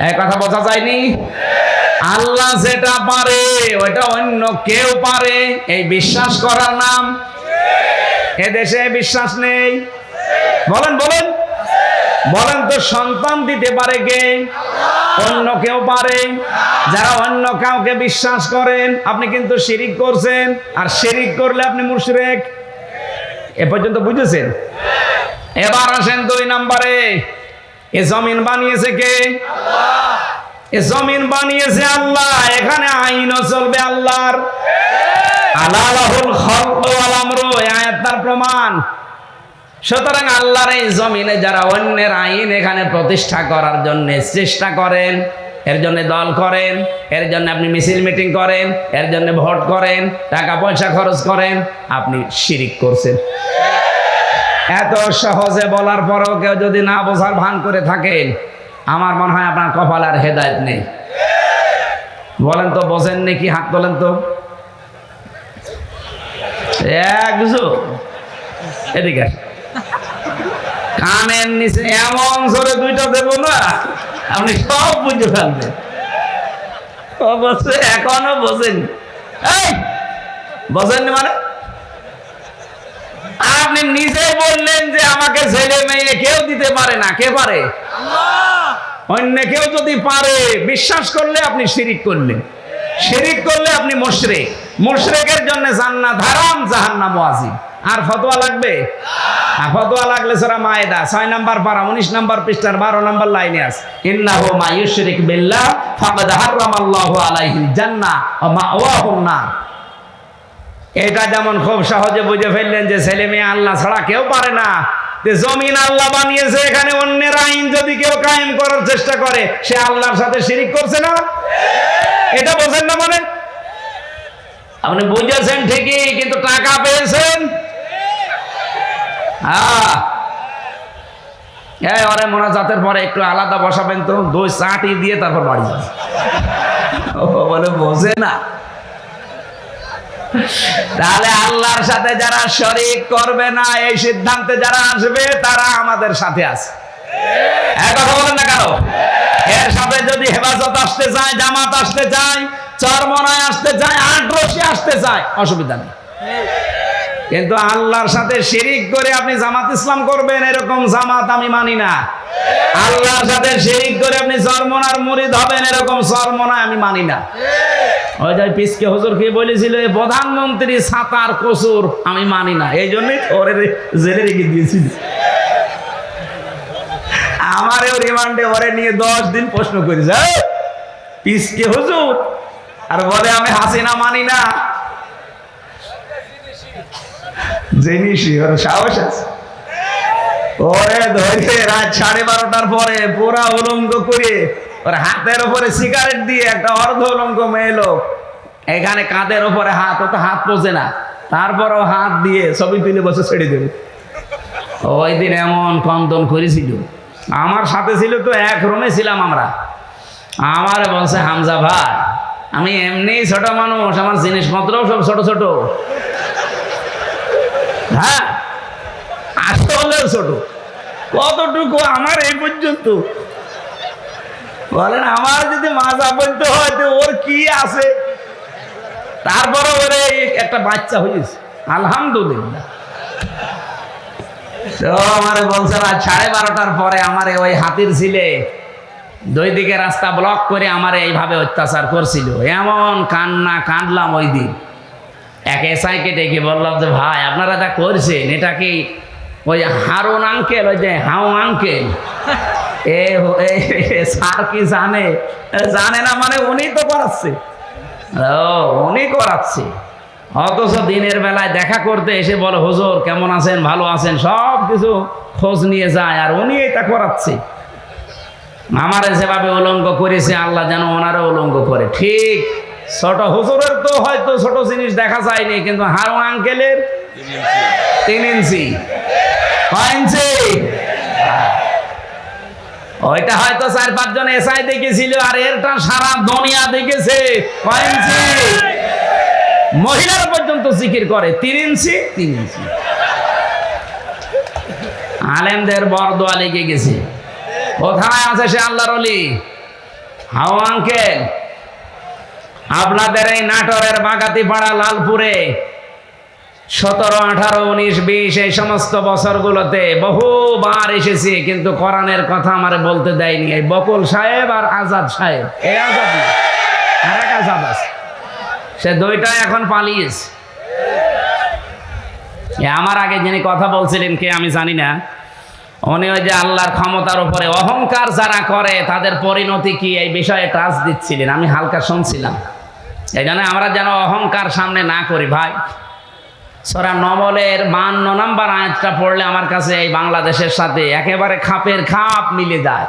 এই কথা বোঝা যায়নি? আল্লাহ যেটা পারে ওইটা অন্য কেউ পারে, এই বিশ্বাস করার নাম। এদেশে বিশ্বাস নেই, বলেন বলেন বলেন তো সন্তান দিতে পারে কে? অন্য কেউ পারে। যারা অন্য কাউকে বিশ্বাস করেন আপনি কিন্তু শিরিক করছেন, আর শিরিক করলে আপনি মুশরিক। এ পর্যন্ত বুঝেছেন? এবার আসেন 2 নম্বরে। এ জমিন বানিয়েছে কে? আল্লাহ। এ জমিন বানিয়েছে আল্লাহ, এখানে আইনও চলবে আল্লাহর। আলা লাহুল খালকু ওয়াল আমরু, এই আয়াত তার প্রমাণ। সুতরাং আল্লাহর এই জমিনে যারা অন্যের আইন এখানে প্রতিষ্ঠা করার জন্য চেষ্টা করেন, এর জন্য দল করেন, এর জন্য আপনি মিছিল মিটিং করেন, এর জন্য ভোট করেন, টাকা পয়সা খরচ করেন, আপনি শিরিক করছেন। এত সহজে বলার পরেও কেউ যদি না বোঝার ভান করে থাকেন, আমার মনে হয় আপনার কপালে আর হেদায়েত নেই। বলেন তো বোঝেন নাকি? হাত তোলেন তো। এদিকে কানের নিচে এমন জোরে 2টা দেব না, আপনি সব বুঝে ফেলবেন। অবশ্যই এখনো বোঝেন, বোঝেননি মানে? আপনি নিজে বললেন যে আমাকে ছেলে মেয়ে কেউ দিতে পারে না। কে পারে? আল্লাহ। অন্য কেউ যদি পারে, বিশ্বাস করলে আপনি শিরিক করলেন। শিরিক করলে আপনি মুশরিক। মুশরিকের জন্য জান্নাত হারাম, জাহান্নাম ওয়াজিব। আর ফতোয়া লাগবে? ফতোয়া লাগলে সূরা মায়েদা 6 নম্বর পারা 19 নম্বর পৃষ্ঠার 12 নম্বর লাইনে আছে, ইন্নাহু মা ইউশরিক বিল্লাহ ফাকাদ হারামাল্লাহু আলাইহিল জান্নাহ ওয়া মাওয়াহুন নার। এটা যেমন খুব সহজে বুঝে ফেললেন যে ছেলে মেয়ে আল্লাহ ছাড়া কেউ পারে না, যে জমিন আল্লাহ বানিয়েছে, এখানে অন্যের আইন যদি কেউ কায়েম করার চেষ্টা করে সে আল্লাহর সাথে শিরিক করছে না? এটা বোঝেন না মানে? আপনি বুঝেছেন ঠিকই, কিন্তু টাকা পেয়েছেন। ওরে মোনাজাতের পরে একটু আলাদা বসাবেন তো, 2 চাটি দিয়ে তারপর বাড়ি যাবে। ও বলে বোঝে না। তাহলে আল্লাহর সাথে যারা শরীক করবে না, এই সিদ্ধান্তে যারা আসবে তারা আমাদের সাথে আছে। কথা বলেন না কেন? এর সাথে যদি হেফাজত আসতে চায়, জামাত আসতে চায়, চরমনায় আসতে চায়, আটরশি আসতে চায়, অসুবিধা নেই। কিন্তু আল্লাহর সাথে শিরিক করে আপনি জামাত ইসলাম করবেন, এরকম জামাত আমি মানি না। আল্লাহর সাথে শিরিক করে আপনি চরমনার মুরিদ হবেন, এরকম চরমনা আমি মানি না। ওই যে পিসকে হুজুর কি বলেছিল, প্রধানমন্ত্রী ছাতার কসুর আমি মানি না, এই জন্যই ওরে জেলে রেখে দিয়েছিল। আমারও রিমান্ডে ওরে নিয়ে 10 দিন প্রশ্ন করেছে, পিসকে হুজুর, আর বলে আমি হাসিনা মানি না। জিনিসই ওর সাহস আছে। ওরে ধরে রাত 12:30টার পরে পুরা উলঙ্গ করে ওর হাতের উপরে সিগারেট দিয়ে একটা অর্ধ উলঙ্গ মেয়ে লোক, এখানে কাঁধের উপরে হাত, ও তো হাত পোষে না, তারপরও হাত দিয়ে ছবি তুলে বসে ছেড়ে দেবে। ওই দিন এমন কন্দন করেছিল। আমার সাথে ছিল তো, এক রুমে ছিলাম আমরা। আমার বলছে, হামজা ভাই আমি এমনি ছোট মানুষ, আমার জিনিসপত্রও সব ছোট ছোট। হ্যাঁ আসলেও ছোট। কতটুকু? আমার এই পর্যন্ত। বলেন আমার যদি মাজা বলতে হয় তো ওর কি আছে? তারপরে ওরে একটা বাচ্চা হয়েছে, আলহামদুলিল্লাহ। তো আমারে বলছে না, 12:30টার পরে আমারে ওই হাতির ছিলে 2 দিকে রাস্তা ব্লক করে আমারে এইভাবে অত্যাচার করছিল। এমন কান্না কাঁদলাম ওই দিন। এক এসআইকে ডেকে বললাম যে ভাই আপনারা যা করছেন এটা কি ওই হারুন আঙ্কেল, ওই যে হাউ আঙ্কেল, স্যার কি জানে? জানে না মানে উনি তো করাচ্ছে। ও উনি করাচ্ছে, অথচ দিনের বেলায় দেখা করতে এসে বলে হুজুর কেমন আছেন, ভালো আছেন, সব কিছু খোঁজ নিয়ে যায়, আর উনি এটা করাচ্ছে। আমারে যেভাবে উলঙ্গ করেছে আল্লাহ যেন ওনারও উলঙ্গ করে। ঠিক ছোট হুজুরের তো হয়তো ছোট জিনিস দেখা যায়নি, কিন্তু হারুন আঙ্কেলের 3 ইঞ্চি। কয় ইঞ্চি? ওইটা হয়তো 4-5 জন এসআই দেখেছিল, আর এরটা সারা দুনিয়া দেখেছে। কয় ইঞ্চি? মহিলার পর্যন্ত জিকির করে 3 ইঞ্চি 3 ইঞ্চি। আলেমদের বরদোয়া লেগে গেছে। কোথায় আছে সে আল্লাহর ওলি? হাও আঙ্কেল, আপনাদের এই নাটোরের বাগাতিপাড়া, লালপুরে 17, 18, 19, 20 এই সমস্ত বছরগুলোতে বহুবার এসেছি, কিন্তু কোরআনের কথা আমারে বলতে দেয়নি। এই বকুল সাহেব আর আজাদ সাহেব, এই আজাদ না, আর এক আজাদ আছে, সে দুইটা এখন পালিয়েছে। আমার আগে যিনি কথা বলছিলেন কে আমি জানি না, উনি ওই যে আল্লাহর ক্ষমতার উপরে অহংকার যারা করে তাদের পরিণতি কি এই বিষয়ে টাচ দিচ্ছিলেন, আমি হালকা শুনছিলাম। এই জন্য আমরা যেন অহংকার সামনে না করি ভাই। সূরা নমলের 52 নম্বর আয়াতটা পড়লে আমার কাছে এই বাংলাদেশের সাথে একেবারে খাপের খাপ মিলে যায়।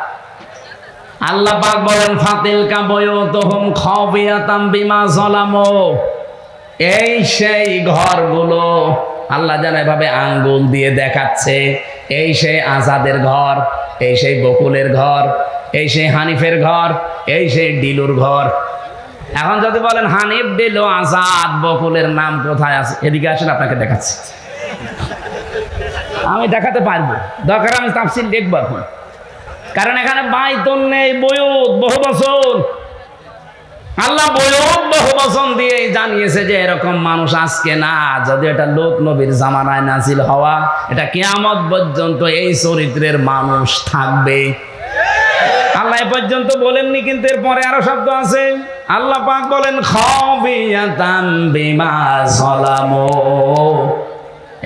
আল্লাহ পাক বলেন, ফাতিলকা বুয়ুতুহুম খাবিয়াতাম বিমা যালামু। এই সেই ঘরগুলো, আল্লাহ যেন এভাবে আঙ্গুল দিয়ে দেখাচ্ছে, এই সেই আজাদের ঘর, এই সেই বকুলের ঘর, এই সেই হানিফের ঘর, এই সেই ডিলুর ঘর। এখন যদি বলেন হানিফ, ডিলু, আজাদ, বকুলের নাম কোথায় আছে, এদিকে আসেন আপনাকে দেখাচ্ছি। আমি দেখাতে পারবো, দরকার আমি তাফসীর দেখবো এখন, কারণ এখানে বাইতুন নেই, বয়ুত বহু বচন। আল্লাহ বয়ুত বহু বচন দিয়ে জানিয়েছে যে এরকম মানুষ আজকে না, যদি এটা লোক নবীর জামানায় নাজিল হওয়া, এটা কিয়ামত পর্যন্ত এই চরিত্রের মানুষ থাকবে। আল্লাহ এ পর্যন্ত বলেননি, কিন্তু এরপরে আরো শব্দ আছে। আল্লাহ পাক বলেন, খাবিয়াতান বিমা যালামু।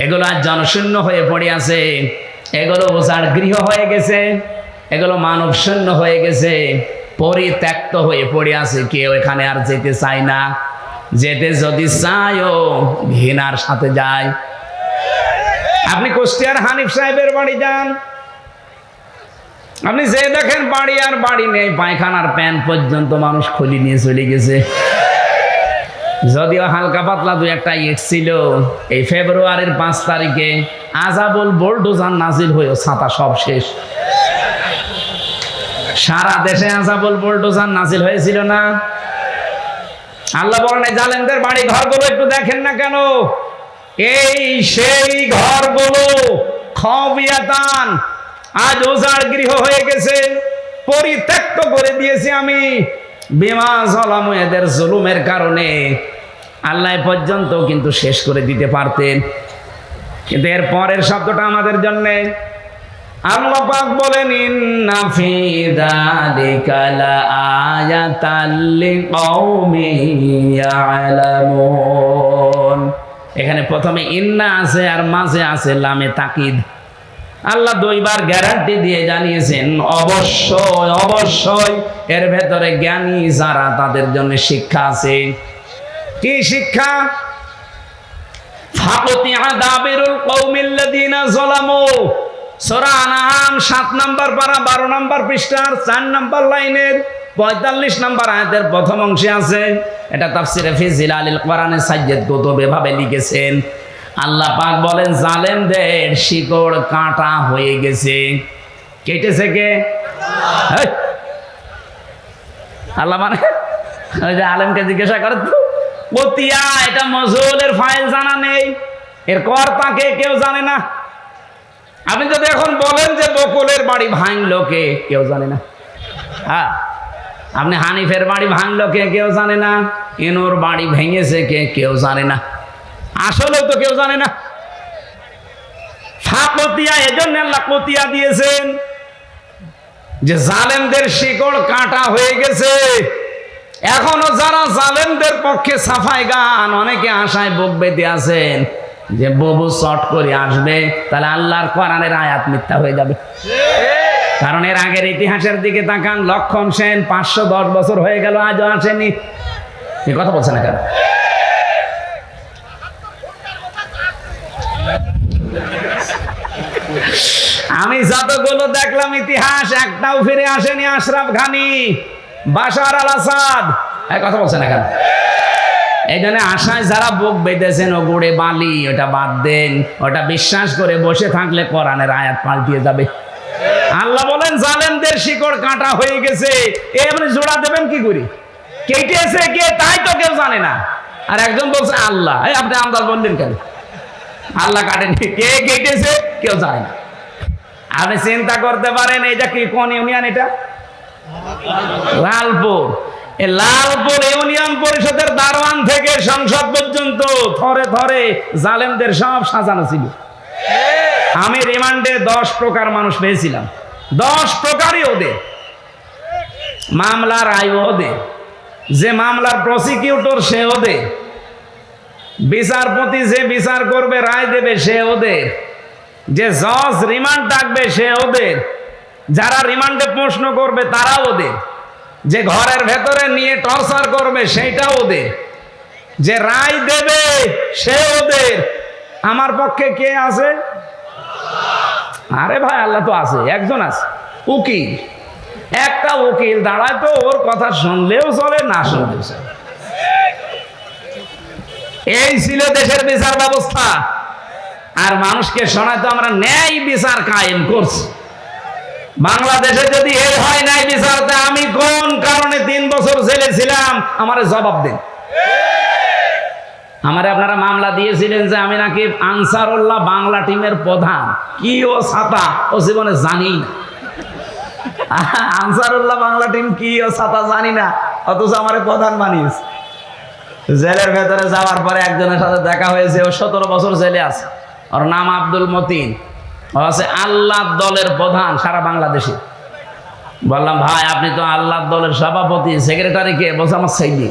এগুলো আজ জনশূন্য হয়ে পড়ে আছে, এগুলো উজাড় গৃহ হয়ে গেছে, এগুলো মানব শূন্য হয়ে গেছে, পরিত্যক্ত হয়ে পড়ে আছে। কেউ এখানে আর যেতে চায় না, যেতে যদি চায়ও ঘৃণার সাথে যায়। আপনি কুষ্টিয়ার হানিফ সাহেবের বাড়ি যান, আপনি যে দেখেন বাড়ি আর বাড়ি নেই, পায়খানার প্যান্ট পর্যন্ত মানুষ খুলি নিয়ে চলে গেছে। যদিও হালকা পাতলা 2-1টা ইট ছিল। এই ফেব্রুয়ারির 5 তারিখে আযাবুল বুলডোজার নাজিল হয়ে ছাতা সব শেষ। সারা দেশে আযাবুল বুলডোজার নাজিল হয়েছিল না? আল্লাহ বলেন, জালেমদের বাড়ি ঘরগুলো একটু দেখেন না কেন? এই সেই ঘরগুলো খাবিয়াতান, আজ উজাড় গৃহ হয়ে গেছে, পরিত্যক্ত করে দিয়েছি আমি বিমা যালামু, এদের জুলুমের কারণে। আল্লাহ পর্যন্ত কিন্তু শেষ করে দিতে পারতেন, কিন্তু এর পরের শব্দটা আমাদের জন্য। আল্লাহ পাক বলেন, ইন্না ফি যালিকা লাআয়াতাল লিকাউমিন ইয়ালামুন। এখানে প্রথমে ইন্না আছে আর মাঝে আছে লামে তাকিদ। আল্লাহ 2বার গ্যারান্টি দিয়ে জানিয়েছেন, অবশ্যই অবশ্যই এর ভেতরে জ্ঞানী যারা, তাদের জন্য শিক্ষা আছে। কি শিক্ষা? ফাকুতিআ দাবিরুল কওমিল্লাযিনা যালামু। সূরা আনআম 7 নম্বর পারা 12 নম্বর পৃষ্ঠার 4 নম্বর লাইনের 45 নম্বর আয়াতের প্রথম অংশে আছে। এটা তাফসিরে ফি জিলালিল কোরআনে সাইয়্যিদ কুতুব এভাবে লিখেছেন। আল্লাহ পাক বলেন, জালেমদের শিকড় কাটা হয়ে গেছে। কেটেছে কে? আল্লাহ। মানে ওই যে আলেমকে জিজ্ঞাসা করে, কতিয়া, এটা মজহুলের ফাইল জানা নেই, এর কর্তা কে কেউ জানে না। আপনি যদি এখন বলেন যে বকুলের বাড়ি ভাঙলো কে, কেউ জানে না। হ্যাঁ, আপনি হানিফের বাড়ি ভাঙলো কে, কেউ জানে না। ইনুর বাড়ি ভেঙেছে কে, কেউ জানে না। আসলে তো কেউ জানে না। ফাকতিয়া, এজন্য আল্লাহ কতিয়া দিয়েছেন যে জালেমদের শিকড় কাটা হয়ে গেছে। এখনো যারা জালেমদের পক্ষে সাফাই গান, অনেকে আশায় বুক বেঁধে আছেন যে ববু চট করে আসবে, তাহলে আল্লাহর কোরআনের আয়াত মিথ্যা হয়ে যাবে। কারণ এর আগের ইতিহাসের দিকে তাকান, লক্ষণ সেন 510 বছর হয়ে গেল, আজও আসেনি। এ কথা বলছে না কেন? আমি যতগুলো দেখলাম ইতিহাস, একটাও ফিরে আসেনি। আশরাফ ঘানি, বাশার আল আসাদ, কথা বলছে না কেন? এই জন্য আশায় যারা বুক বেঁধেছেন ও গুড়ে বালি, ওটা বাদ দেন। ওটা বিশ্বাস করে বসে থাকলে কোরআনের আয়াত পাল্টিয়ে যাবে। আল্লাহ বলেন জালেমদের শিকড় কাটা হয়ে গেছে, এবারে জোড়া দেবেন কি করে? কেটেছে কে তাই তো কেউ জানে না। আর একজন বলছে আল্লাহ, এই আপনি আন্দাজ বললেন কেন? আল্লাহ কাটেনি, কে কেটেছে কেউ জানে না। আপনি চিন্তা করতে পারেন এটা কি কোন ইউনিয়ন? এটা লালপুর। এই লালপুর ইউনিয়ন পরিষদের দারোয়ান থেকে সংসদ পর্যন্ত থরে থরে জালেমদের সব সাজানো ছিল। আমি রিমান্ডে 10 প্রকার মানুষ পেয়েছিলাম। 10 প্রকারই ওদের মামলার আয়, ওদের যে মামলার প্রসিকিউটর সে ওদের, বিচারপতি যে বিচার করবে রায় দেবে সে ওদের, যে জজ রিমান্ড ডাকবে সে ওদের, যারা রিমান্ডে প্রশ্ন করবে তারা ওদের, যে ঘরের ভেতরে নিয়ে টর্চার করবে সেইটা ওদের, যে রায় দেবে সে ওদের। আমার পক্ষে কে আছে? আরে ভাই আল্লাহ তো আছে, একজন আছে, উকিল। একটা উকিল দাঁড়ায় তো ওর কথা শুনলেও চলে, না শুনলেও চলে। এই ছিল দেশের বিচার ব্যবস্থা। আর মানুষকে শোনায় তো আমরা ন্যায় বিচার কায়েম করছি। বাংলাদেশে যদি এই হয় ন্যায় বিচারতে, আমি কোন কারণে 3 বছর জেলে ছিলাম আমারে জবাব দেন। আমারে আপনারা মামলা দিয়েছিলেন যে আমি নাকি আনসারুল্লাহ বাংলা টিমের প্রধান। কি ও ছাতা ও জীবনে জানি না। আনসারুল্লাহ বাংলা টিম কি ও ছাতা জানি না, অথচ আমারে প্রধান বানিয়েছে। জেলের ভেতরে যাওয়ার পরে একজনের সাথে দেখা হয়েছে, ও 17 বছর জেলে আছে। ওর নাম আব্দুল মতিন, ও আছে আল্লাহ দলের প্রধান সারা বাংলাদেশে। বললাম ভাই আপনি তো আল্লাহ দলের সভাপতি, সেক্রেটারি কে? বলছে আমার সেইদি।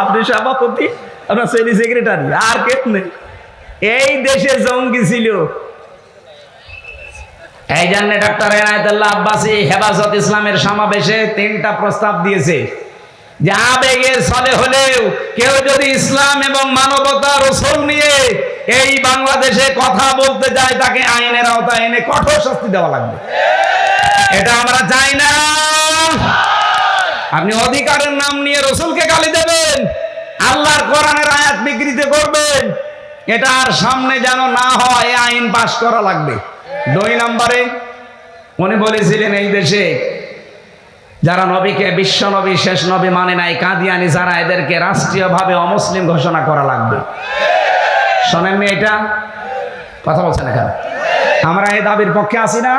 আপনি সভাপতি, আপনার সেইদি সেক্রেটারি, আর কে নেই। এই দেশে জঙ্গি ছিল। এই জন্য ডক্টর এনায়েতুল্লাহ আব্বাসী হেফাজত ইসলামের সমাবেশে 3টা প্রস্তাব দিয়েছে যে আবেগের ছলে হলেও কেউ যদি ইসলাম এবং মানবতা রসুল নিয়ে এই বাংলাদেশে কথা বলতে যায়, তাকে আইনের আওতায় এনে কঠোর শাস্তি দেওয়া লাগবে। এটা আমরা চাই না। আপনি অধিকারের নাম নিয়ে রসুলকে গালি দেবেন, আল্লাহর কোরআনের আয়াত বিকৃতি করবেন, এটা আর সামনে যেন না হয়, আইন পাশ করা লাগবে। 2 নম্বরে উনি বলেছিলেন এই দেশে যারা নবীকে বিশ্ব নবী শেষ নবী মানে নাই, কাদিয়ানি যারা, এদেরকে রাষ্ট্রীয়ভাবে অমুসলিম ঘোষণা করা লাগবে। শোনেননি এটা? কথা বলছেন এখানে? আমরা এই দাবির পক্ষে আছি না?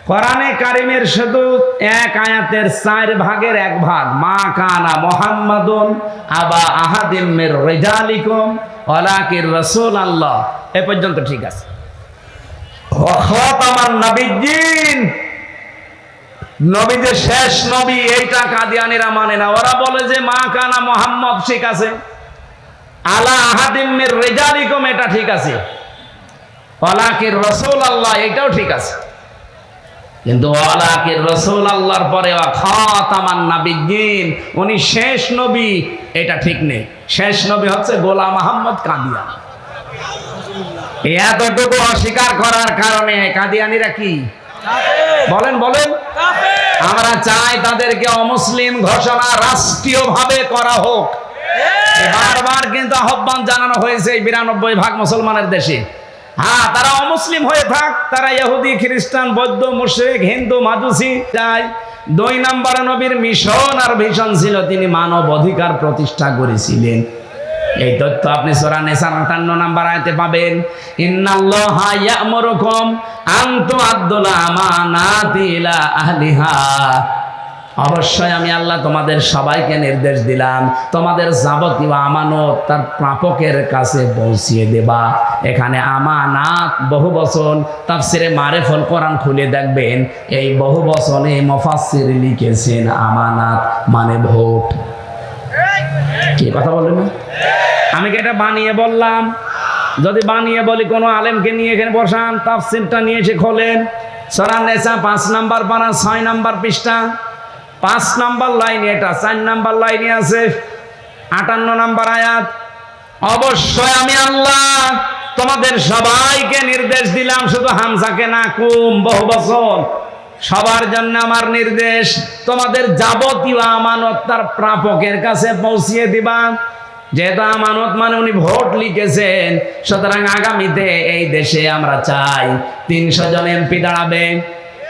কোরআনে কারিমের শুধু 1 আয়াতের 4 ভাগের 1 ভাগ, মা কানা মুহাম্মাদুন আবা আহাদিম মির রিজালিকুম ওয়ালাকির রাসূলুল্লাহ, এ পর্যন্ত ঠিক আছে। খাতামান নবিয়্যিন, নবী যে শেষ নবী, এইটা কাদিয়ানিরা মানে না। ওরা বলে যে মা কানা মুহাম্মদ ঠিক আছে, আলা আহাদিম মির রিজালিকুম এটা ঠিক আছে, ওয়ালাকির রাসূলুল্লাহ এটাও ঠিক আছে। কিন্তু ওয়ালাকির রাসূলুল্লাহর পরে খাতামান নবিয়্যিন, উনি শেষ নবী, এটা ঠিক নেই। শেষ নবী হচ্ছে গোলাম আহমদ কাদিয়ানী। এতটুকু অস্বীকার করার কারণে কাদিয়ানীরা কি বলেন? আমরা চাই তাদেরকে অমুসলিম ঘোষণা রাষ্ট্রীয়ভাবে করা হোক। বারবার কিন্তু আহ্বান জানানো হয়েছে এই 92% মুসলমানের দেশে। হ্যাঁ, তারা অমুসলিম হয়ে থাক, তারা ইহুদি, খ্রিস্টান, বৌদ্ধ, মুশরিক, হিন্দু, মাজুসি চাই। 2 নম্বরে নবীর মিশন আর ভিশন ছিল তিনি মানব অধিকার প্রতিষ্ঠা করেছিলেন। এই তথ্য আপনি সূরা নিসার 58 নম্বর আয়াতে পাবেন। ইন্নাল্লাহা ইয়া'মুরুকুম আন তু'আদ্দুল আমানাতি ইলা আহলিহা, অবশ্যই আমি আল্লাহ তোমাদের সবাইকে নির্দেশ দিলাম তোমাদের যাবতীয় আমানত তার প্রাপকের কাছে পৌঁছিয়ে দেবা। এখানে আমানাত বহু বচন, তাফসিরে মারিফুল কোরআন খুলে দেখবেন এই বহু বচনে মুফাসসির লিখেছেন আমানাত মানে ভোট। কি কথা বললেন না? আমি কি এটা বানিয়ে বললাম? যদি বানিয়ে বলি কোনো আলেমকে নিয়ে এখানে বসান, তাফসিরটা নিয়ে এসে খোলেন, সূরা নিসা 5 নম্বর পারা 6 নম্বর পৃষ্ঠা 5 নম্বর লাইনে, এটা 4 নম্বর লাইনে আছে 58 নম্বর আয়াত। অবশ্যই আমি আল্লাহ তোমাদের সবাইকে নির্দেশ দিলাম, শুধু হামজাকে না, কুম বহু বচন, সবার জন্য আমার নির্দেশ, তোমাদের যাবতীয় আমানত তার প্রাপকের কাছে পৌঁছিয়ে দিবা। যেহেতু আমানত মানে উনি ভোট লিখেছেন, সুতরাং আগামীতে এই দেশে আমরা চাই 300 জন এমপি দাঁড়াবে।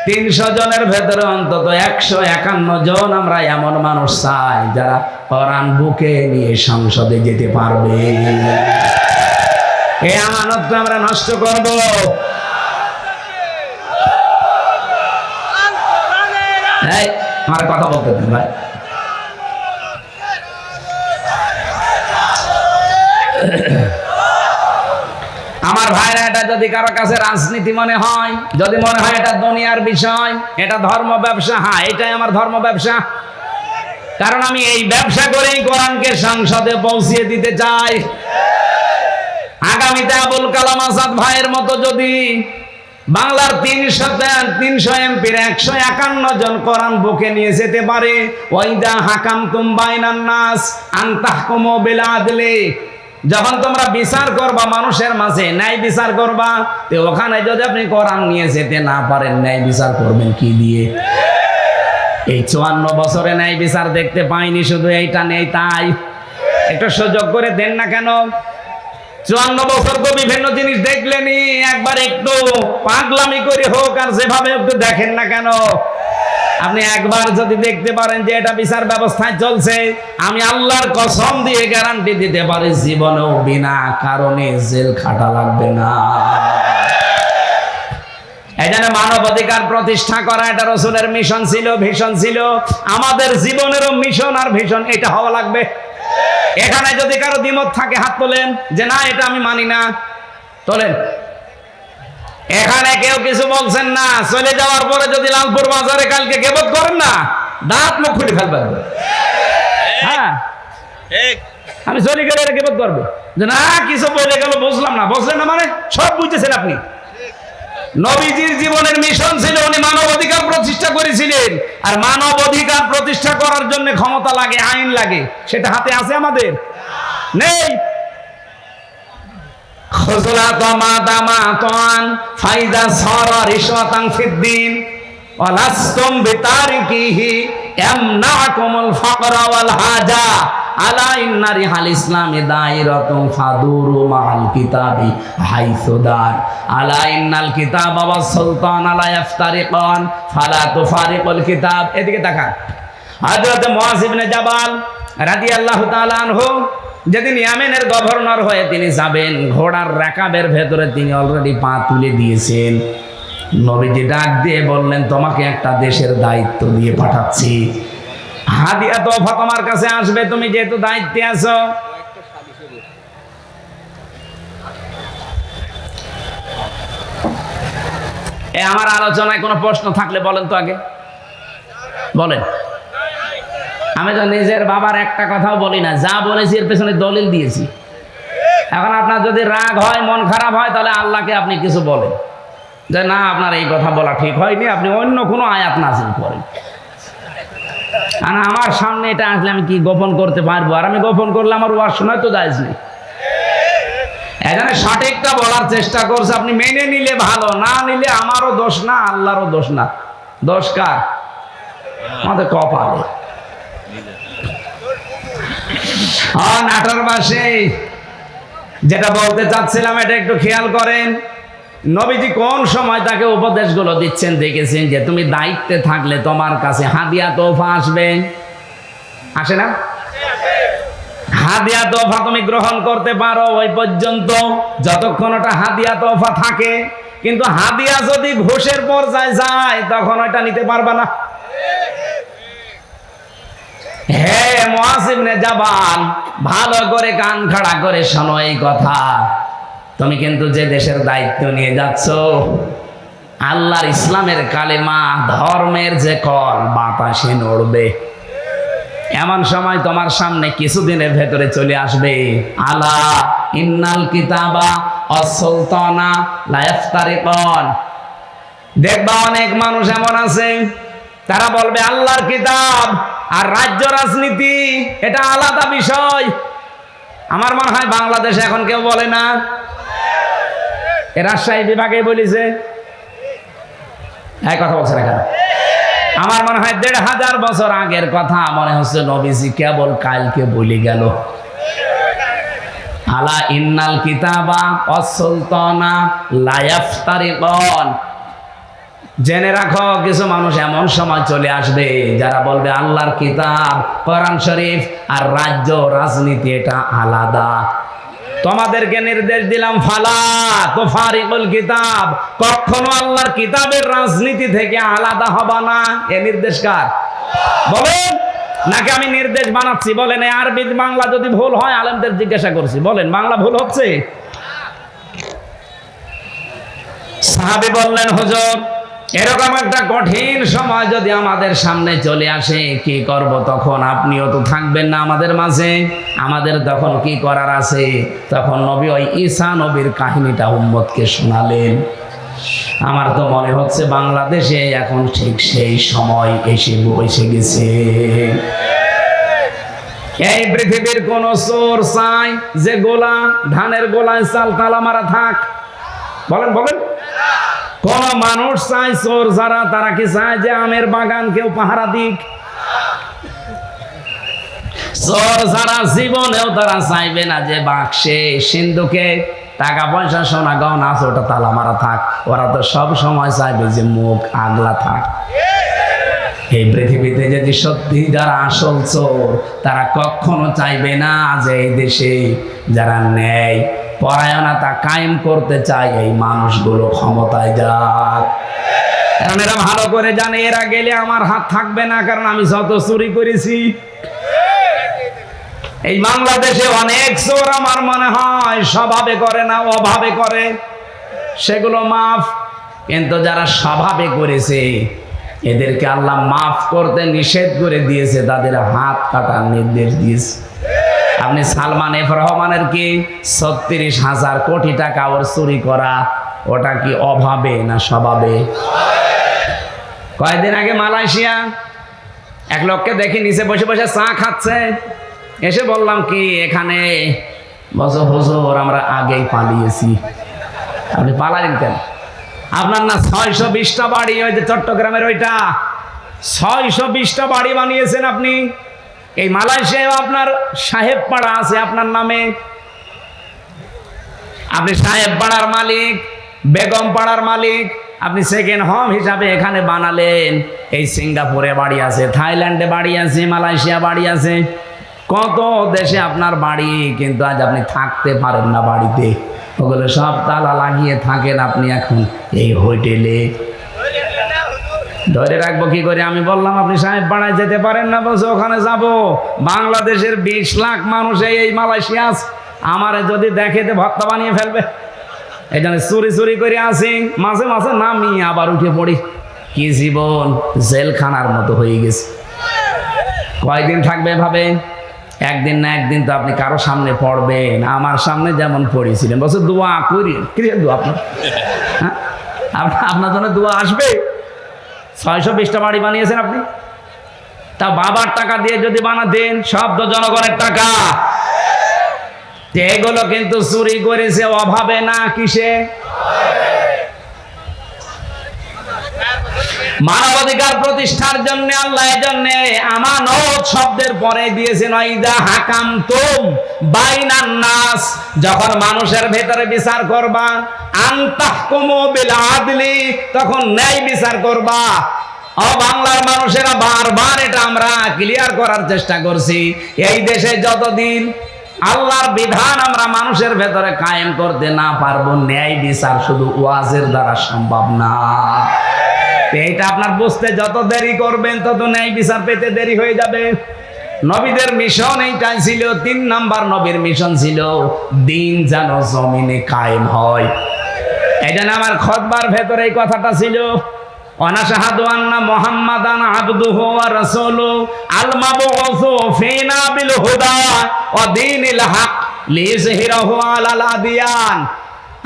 300 জনের ভেতরে অন্তত 151 জন আমরা এমন মানুষ চাই যারা কোরআন বুকে নিয়ে সংসদে যেতে পারবে। এই আমানত আমরা নষ্ট করব? আমার কথা বলতে দিন ভাই। আমার ভাইরা, এটা যদি কারো কাছে রাজনীতি মনে হয়, যদি মনে হয় এটা দুনিয়ার বিষয়, এটা ধর্ম ব্যবসা, হ্যাঁ এটাই আমার ধর্ম ব্যবসা। কারণ আমি এই ব্যবসা করেই কোরআনকে সংসদে পৌঁছিয়ে দিতে চাই। আগামীতে আবুল কালাম আজাদ ভাইয়ের মতো যদি বাংলার 300 এমপির 151 জন কোরআন বুকে নিয়ে যেতে পারে, ওয়াইদা হাকামতুম বাইনান নাস আন তাহকুমু বিল আদলি, যখন তোমরা বিচার করবা মানুষের মাঝে, ন্যায় বিচার করবা, তো ওখানে যদি আপনি কোরআন নিয়ে যেতে না পারেন, ন্যায় বিচার করবেন কি দিয়ে? এই 54 বছরে ন্যায় বিচার দেখতে পাইনি, শুধু এইটা নেই তাই। একটু সুযোগ করে দেন না কেন? 54 বছর তো বিভিন্ন জিনিস দেখলেনি, একবার একটু পাগলামি করে হোক আর যেভাবে একটু দেখেন না কেন? আপনি একবার যদি দেখতে পারেন যে এটা বিচার ব্যবস্থায় চলছে, আমি আল্লাহর কসম দিয়ে গ্যারান্টি দিতে পারি জীবনেও বিনা কারণে জেল খাটা লাগবে না। এই জন্য মানবাধিকার প্রতিষ্ঠা করা এটা রাসূলের মিশন ছিল, ভিশন ছিল। আমাদের জীবনেরও মিশন আর ভিশন এটা হওয়া লাগবে। এখানে যদি কারো দ্বিমত থাকে হাত তোলেন, যে না এটা আমি মানি না, তোলেন। এখানে কেউ কিছু বলছেন না, চলে যাওয়ার পরে যদি লালপুর বাজারে কালকে গেবত করেন না, দাঁত মুখ খুলে ফেলবেন। হ্যাঁ, আমি চলে গেলে এটা গেবত করবে, যে না কিছু বলে গেল বুঝলাম না। বুঝলেন না মানে সব বুঝতেছেন আপনি। নবীজির জীবনের মিশন ছিল, উনি মানবাধিকার প্রতিষ্ঠা করেছিলেন। আর মানবাধিকার প্রতিষ্ঠা করার জন্য ক্ষমতা লাগে, আইন লাগে, সেটা হাতে আছে আমাদের? নেই। খুজলাত মাদামাতান ফাইদা সারা রিশওয়াতান ফিদ্দিন ওয়ালাস্তুম বিতারিকিহি ইয়ামনাকুমুল ফাকরা ওয়াল হাজা আলা ইন্না রিহাল ইসলামি দাইরাতুন ফাদুরু মাআল কিতাবি হাইসুদার আলা ইন্নাল কিতাবা ওয়াস সুলতান লা ইফতারিকান ফালা তুফারিকুল কিতাব। এদিকে তাকান। হযরত মুআয ইবনে জাবাল রাদিয়াল্লাহু তাআলা আনহু যেদিন ইয়ামেনের গভর্নর হয়ে তিনি যাবেন, ঘোড়ার রাকাবের ভেতরে তিনি অলরেডি পা তুলে দিয়েছেন। নবীজি ডাক দিয়ে বললেন, তোমাকে একটা দেশের দায়িত্ব দিয়ে পাঠাচ্ছি, হাদিয়া তোফা তোমার কাছে আসবে, তুমি যেহেতু দায়িত্বে আছো। আমার আলোচনায় কোনো প্রশ্ন থাকলে বলেন তো, আগে বলেন। আমি তো নিজের বাবার একটা কথাও বলি না, যা বলেছি এর পেছনে দলিল দিয়েছি। এখন আপনার যদি রাগ হয়, মন খারাপ হয়, তাহলে আল্লাহকে আপনি কিছু বলেন যে না আপনার এই কথা বলা ঠিক হয়নি, আপনি অন্য কোনো আয়াত নাযিল করেন। আর আমার সামনে এটা আসলে আমি কি গোপন করতে পারবো? আর আমি গোপন করলে আমার ওয়াজ শোনায় তো জায়েজ নেই। এখানে সঠিকটা বলার চেষ্টা করছে, আপনি মেনে নিলে ভালো, না নিলে আমারও দোষ না, আল্লাহরও দোষ না। দোষ কার? আমাদের কপালে। নাটোর বাসে যেটা বলতে চাচ্ছিলাম এটা একটু খেয়াল করেন। নবীজি কোন সময় তাকে উপদেশগুলো দিচ্ছেন দেখেছেন, যে তুমি দায়িত্বে থাকলে তোমার কাছে হাদিয়া তোফা আসবে, আসে না? হাদিয়া তোফা তুমি গ্রহণ করতে পারো ওই পর্যন্ত, যতক্ষণ ওটা হাদিয়া তোফা থাকে। কিন্তু হাদিয়া যদি ঘোষের পর্যায়ে যায়, তখন ওটা নিতে পারবা না। হে মুআয ইবনে জাবাল, ভালো করে কান খাড়া করে শোনো এই কথা। তুমি কিন্তু যে দেশের দায়িত্ব নিয়ে যাচ্ছ, আল্লাহর ইসলামের কালেমা, ধর্মের যে কল বাতাসে নড়বে। এমন সময় তোমার সামনে কিছুদিনের ভেতরে চলে আসবে, আলা ইন্নাল কিতাবা ওয়াস সুলতানা লা ইফতারিকান। দেখবা অনেক মানুষ এমন আছে, তারা বলবে আল্লাহর কিতাব আর রাজ্য রাজনীতি এটা আলাদা বিষয়। আমার মনে হয় বাংলাদেশে এখন কেউ বলে না। রাজশাহী বিভাগে বলেছে, এই কথা বলছে না কেন? আমার মনে হয় ১৫০০ বছর আগের কথা মনে হচ্ছে নবীজি কেবল কালকে বলে গেল। আলা ইন্নাল কিতাবা ওয়াস-সুলতানা লা ইয়াফতারিকান। জেনে রাখো কিছু মানুষ এমন সময় চলে আসবে যারা বলবে আল্লাহর কিতাব কোরআন শরীফ আর রাজ্য রাজনীতি এটা আলাদা। তোমাদেরকে নির্দেশ দিলাম ফালা তুফারিকুল কিতাব, কখনো আল্লাহর কিতাবের রাজনীতি থেকে আলাদা হবা না। এ নির্দেশ কার বলেন? নাকি আমি নির্দেশ বানাচ্ছি? বলেন এই আরবি বাংলা যদি ভুল হয় আলেমদের জিজ্ঞাসা করছি, বলেন বাংলা ভুল হচ্ছে? সাহাবী বললেন হুজুর এরকম একটা কঠিন সময় যদি আমাদের সামনে চলে আসে কি করব তখন? আপনিও তো থাকবেন না আমাদের মাঝে, আমাদের তখন কি করার আছে? তখন নবী ওই ঈসা নবীর কাহিনীটা উম্মতকে শোনালেন। আমার তো মনে হচ্ছে বাংলাদেশে এখন ঠিক সেই সময় এসে গেছে। এই পৃথিবীর কোন চোর চাই যে গোলা ধানের গোলায় চাল তালা মারা থাক? বলেন বলেন। কোন মানুষ চায় চোর যারা তারা কি চায় যে আমের বাগান কেউ পাহারা দিক? চোর যারা জীবনেও তারা চাইবে না যে বাক্সে সিন্ধুকে টাকা পয়সা সোনা গহনা আছে ওটা তালা মারা থাক। ওরা তো সব সময় চাইবে যে মুখ আগলা থাক। এই পৃথিবীতে যদি সত্যি যারা আসল চোর তারা কখনো চাইবে না যে এই দেশে যারা ন্যায় পরায়ণতা কায়েম করতে চায় এই মানুষগুলো ক্ষমতায় যাক। কারণ এরা ভালো করে জানে এরা গেলে আমার হাত থাকবে না, কারণ আমি যত চুরি করেছি। এই বাংলাদেশে অনেক চোর আমার মনে হয় স্বভাবে করে না, অভাবে করে, সেগুলো মাফ। কিন্তু যারা স্বভাবে করেছে এদেরকে আল্লাহ মাফ করতে নিষেধ করে দিয়েছে, তাদের হাত কাটার নির্দেশ দিয়েছে। আপনি সালমান এফ রহমানের কি ৩৬,০০০ কোটি টাকা ওর চুরি করা, ওটা কি অভাবে না স্বভাবে? কয়েকদিন আগে মালয়েশিয়া এক লোককে দেখি নিচে বসে বসে চা খাচ্ছে, এসে বললাম কি এখানে? বছর হুজুর আমরা আগেই পালিয়েছি। আপনি পালালেন কেন? আপনার না ৬২০টা বাড়ি, ওই যে চট্টগ্রামের ওইটা ৬২০টা বাড়ি বানিয়েছেন আপনি। এই মালয়েশিয়ায় আপনার সাহেব পাড়া আছে আপনার নামে, আপনি সাহেব পাড়ার মালিক, বেগম পাড়ার মালিক। আপনি সেকেন্ড হোম হিসাবে এখানে বানালেন। এই সিঙ্গাপুরে বাড়ি আছে, থাইল্যান্ডে বাড়ি আছে, মালয়েশিয়া বাড়ি আছে, কত দেশে আপনার বাড়ি, কিন্তু আজ আপনি থাকতে পারেন না বাড়িতে। ওগুলো সব তালা লাগিয়ে থাকেন আপনি এখন এই হোটেলে। ধরে রাখবো কি করে? আমি বললাম আপনি সাহেব পাড়ায় যেতে পারেন না, বলছে ওখানে যাব। বাংলাদেশের ২০ লাখ মানুষ এই মালয়েশিয়া আছে, আমারে যদি দেখে তো ভর্তা বানিয়ে ফেলবে। এই জন্য চুরি চুরি করে আসি, মাঝে মাঝে নামি আবার উঠে পড়ি। কি জীবন জেলখানার মতো হয়ে গেছে। কয়দিন থাকবে ভাবে? একদিন না একদিন তো আপনি কারো সামনে পড়বেন। আমার সামনে যেমন পড়েছিলেন, বলছে দোয়া করি। কিসের দোয়া আপনার? হ্যাঁ, আপনার জন্য দোয়া আসবে। ৬২০টা বাড়ি বানিয়েছেন আপনি, তা বাবার টাকা দিয়ে যদি বানাতেন, সব তো জনগণের টাকা। এগুলো কিন্তু চুরি করেছে অভাবে না কিসে? মানবাধিকার প্রতিষ্ঠার জন্য আল্লাহ এজন্য আমানত শব্দের পরে দিয়েছেন ওয়াইদা হাকামতুম বাইনান নাস, যখন মানুষের ভেতরে বিচার করবা, আনতাহকুমু বিল আদলি, তখন ন্যায় বিচার করবা। ও বাংলার মানুষেরা বারবার এটা আমরা ক্লিয়ার করার চেষ্টা করছি। এই দেশে যতদিন আল্লাহর বিধান আমরা মানুষের ভেতরে কায়েম করতে না পারবো, ন্যায় বিচার শুধু ওয়াজের দ্বারা সম্ভব না। এইটা আপনার বুঝতে যত দেরি করবেন তত ন্যায় বিচার পেতে দেরি হয়ে যাবে। নবীদের মিশন এইটাই ছিল। ৩ নাম্বার নবীর মিশন ছিল দিন যেন জমিনে কায়েম হয়। এই জন্য আমার খুতবার ভেতরে এই কথাটা ছিল, অনাশাহাদু আন্না মুহাম্মাদান আবদুহু ওয়া রাসূলুহু আল মাবউসু ফিনা বিল হুদা ওয়া দীনিল হক লিইযহিরাহু আলাল আদিয়ান।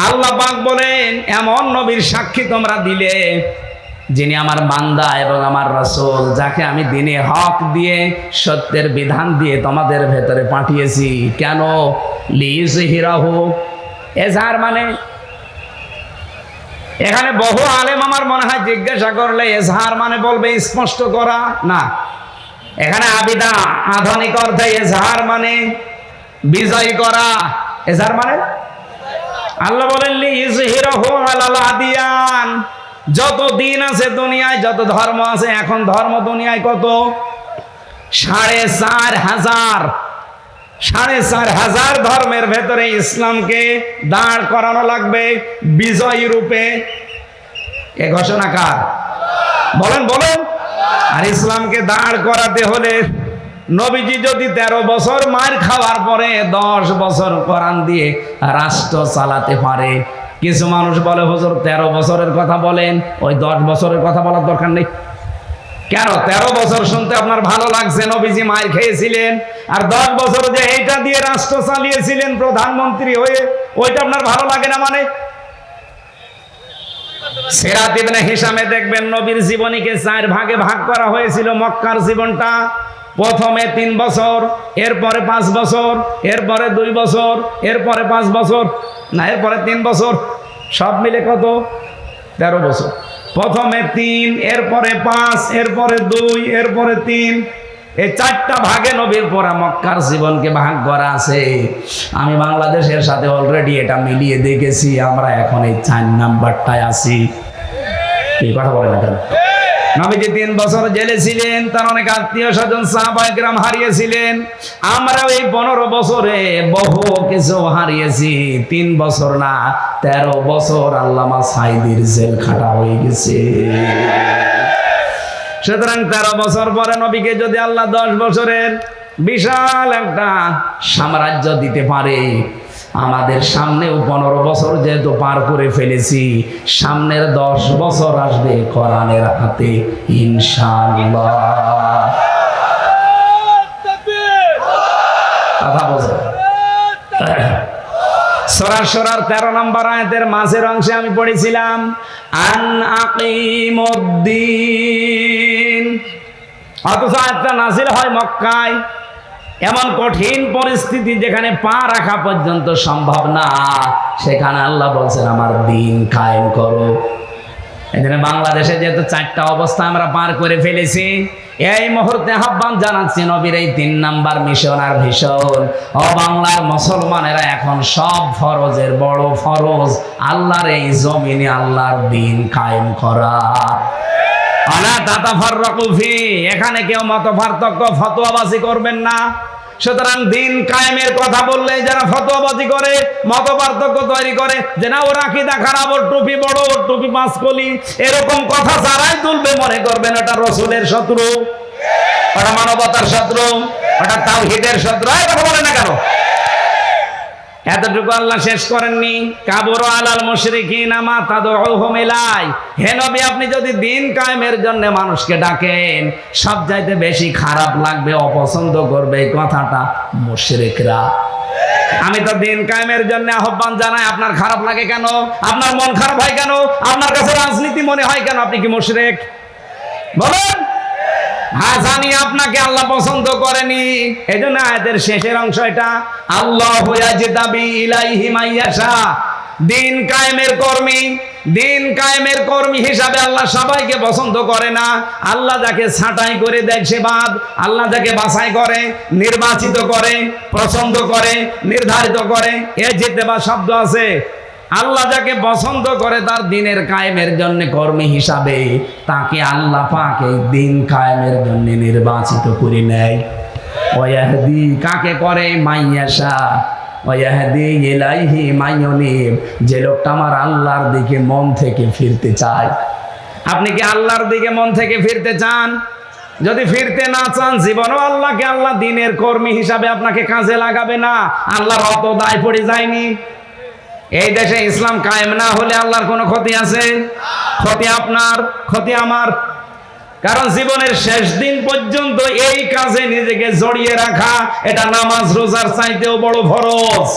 আল্লাহ পাক বলেন এমন নবীর সাক্ষী তোমরা দিলে যিনি আমার বান্দা এবং আমার রাসূল, যাকে আমি দ্বীনে হক দিয়ে সত্যের বিধান দিয়ে তোমাদের ভেতরে পাঠিয়েছি। কেন? লিইযহিরাহু, এজাহার মানে এখানে বহু আলেম আমার মনে হয় জিজ্ঞাসা করলে এজহার মানে বলবে স্পষ্ট করা না, এখানে আবিদা আধুনিক অর্থে এজহার মানে বিজয় করা। এজহার মানে আল্লাহ বলেন লিইজহিরাহু আলাল আদিয়ান, যত দিন আছে দুনিয়ায়, যত ধর্ম আছে, এখন ধর্ম দুনিয়ায় কত? 4,500 ধর্মের ভেতরে ইসলামকে দাঁড় করানো লাগবে বিজয়ী রূপে। এ ঘোষণা কার? বলেন বলেন। আর ইসলামকে দাঁড় করাতে হলে নবীজি যদি 13 বছর মার খাওয়ার পরে 10 বছর কোরআন দিয়ে রাষ্ট্র চালাতে পারে, কিছু মানুষ বলে হুজুর 13 বছরের কথা বলেন, ওই 10 বছরের কথা বলার দরকার নেই। কেন 13 বছর শুনতে আপনার ভালো লাগছে? নবীজি মার খেয়েছিলেন, আর 10 বছর যে এইটা দিয়ে রাষ্ট্র চালিয়েছিলেন প্রধানমন্ত্রী হয়ে, ওইটা আপনার ভালো লাগে না মানে? সিরাত ইবনে হিশামে দেখবেন নবীর জীবনীকে 4 ভাগে ভাগ করা হয়েছিল। মক্কার জীবনটা প্রথমে 3 বছর, এরপরে 5 বছর, এরপরে 2 বছর, এরপরে 5 বছর, না এরপরে 3 বছর, সব মিলে কত? 13 বছর। প্রথমে 3, এরপরে 5, এরপরে 2, এরপরে 3, এই 4টা ভাগে নবীর পরা মক্কার জীবনকে ভাগ করা আছে। আমি বাংলাদেশের সাথে অলরেডি এটা মিলিয়ে দেখেছি, আমরা এখন এই 4 নাম্বারটায় আছি। এই কথা বলে না কেন? নবীজি 3 বছর জেলে ছিলেন, তার অনেক আত্মীয় স্বজন সাহাবায়ে কেরাম হারিয়েছিলেন। আমরাও এই 15 বছরে বহু কিছু হারিয়েছি। 3 বছর না 13 বছর আল্লামা সাঈদীর জেল খাটা হয়ে গেছে। সুতরাং 13 বছর পরে নবীকে যদি আল্লাহ 10 বছরের বিশাল একটা সাম্রাজ্য দিতে পারে, আমাদের সামনেও 15 বছর যেহেতু পার করে ফেলেছি, সামনের 10 বছর আসবে কোরআনের হাতে ইনশাআল্লাহ। কথা বলছেন? সূরা শুরার 13 নম্বর আয়াতের মাঝের অংশে আমি পড়েছিলাম আন আকিমুদ্দিন, অথচ আয়াতটা নাযিল হয় মক্কায়। এমন কঠিন পরিস্থিতি যেখানে পা রাখা পর্যন্ত সম্ভব না, সেখানে আল্লাহ বলছেন আমার দিন কায়েম করো। এখানে বাংলাদেশে যেহেতু 4টা অবস্থা আমরা পার করে ফেলেছি, এই মুহূর্তে আহ্বান জানাচ্ছি নবীর এই 3 নাম্বার মিশন আর ভিশন। ও বাংলার মুসলমানেরা, এখন সব ফরজের বড় ফরজ আল্লাহর এই জমিনে আল্লাহর দিন কায়েম করা। আলা তাতাফাররাকু ফি, এখানে কেউ মত পার্থক্য ফতোয়াবাজি করবেন না। সুতরাং দিন কায়েমের কথা বললে যারা ফতোয়াবাজি করে, মত পার্থক্য তৈরি করে, যে না ওর আকীদা খারাপ, ওর টুপি বড়, ওর টুপি 5 কলি, এরকম কথা যারাই তুলবে মনে করবেন ওটা রাসূলের শত্রু, ওটা মানবতার শত্রু, ওটা তাওহীদের শত্রু। এই কথা বলে না কেন? এতটুকু আল্লাহ শেষ করেননি, কাবুরু আলাল মুশরিকিনা মা তাদউহুম ইলাই। হে নবী, আপনি যদি দিন কায়েমের জন্য মানুষকে ডাকেন, সবচাইতে বেশি খারাপ লাগবে, অপছন্দ করবে এই কথাটা মুশরিকরা। আমি তো দিন কায়েমের জন্য আহ্বান জানাই, আপনার খারাপ লাগে কেন? আপনার মন খারাপ হয় কেন? আপনার কাছে রাজনীতি মনে হয় কেন? আপনি কি মুশরিক? বলেন। হ্যাঁ, জানি আপনাকে আল্লাহ পছন্দ করেনি। এজন্য আয়াতের শেষের অংশ এটা, আল্লাহু ইয়াজতাবি ইলাইহি মাইয়াশা। দিন কায়েমের কর্মী হিসাবে আল্লাহ সবাইকে পছন্দ করে না। আল্লাহ যাকে ছাঁটাই করে দেয় সে বাদ, আল্লাহ যাকে বাছাই করে, নির্বাচিত করে, পছন্দ করে, নির্ধারিত করে, এ জিতেবা শব্দ আছে। আল্লাহ যাকে পছন্দ করে তার দিনের কায়েমের জন্য কর্মী হিসাবে, তাকে আল্লাহ পাক এই দিন কায়েমের জন্য নির্বাচিত করে নেয়। ওয়াহদি কাকে করে? মাইয়াশা। ওয়াহদি ইলাইহি মাইয়ুনিব, যে লোকটা আমার আল্লাহর দিকে মন থেকে ফিরতে চায়। আপনি কি আল্লাহর দিকে মন থেকে ফিরতে চান? যদি ফিরতে না চান, জীবনও আল্লাহকে আল্লাহ দিনের কর্মী হিসাবে আপনাকে কাজে লাগাবে না। আল্লাহর অত দায় পড়ে যায়নি। এই দেশে ইসলাম কায়েম না হলে আল্লাহর কোনো ক্ষতি আছে? ক্ষতি আপনার, ক্ষতি আমার। কারণ জীবনের শেষ দিন পর্যন্ত এই কাজে নিজেকে জড়িয়ে রাখা, এটা নামাজ রোজার চাইতেও বড় ফরজ।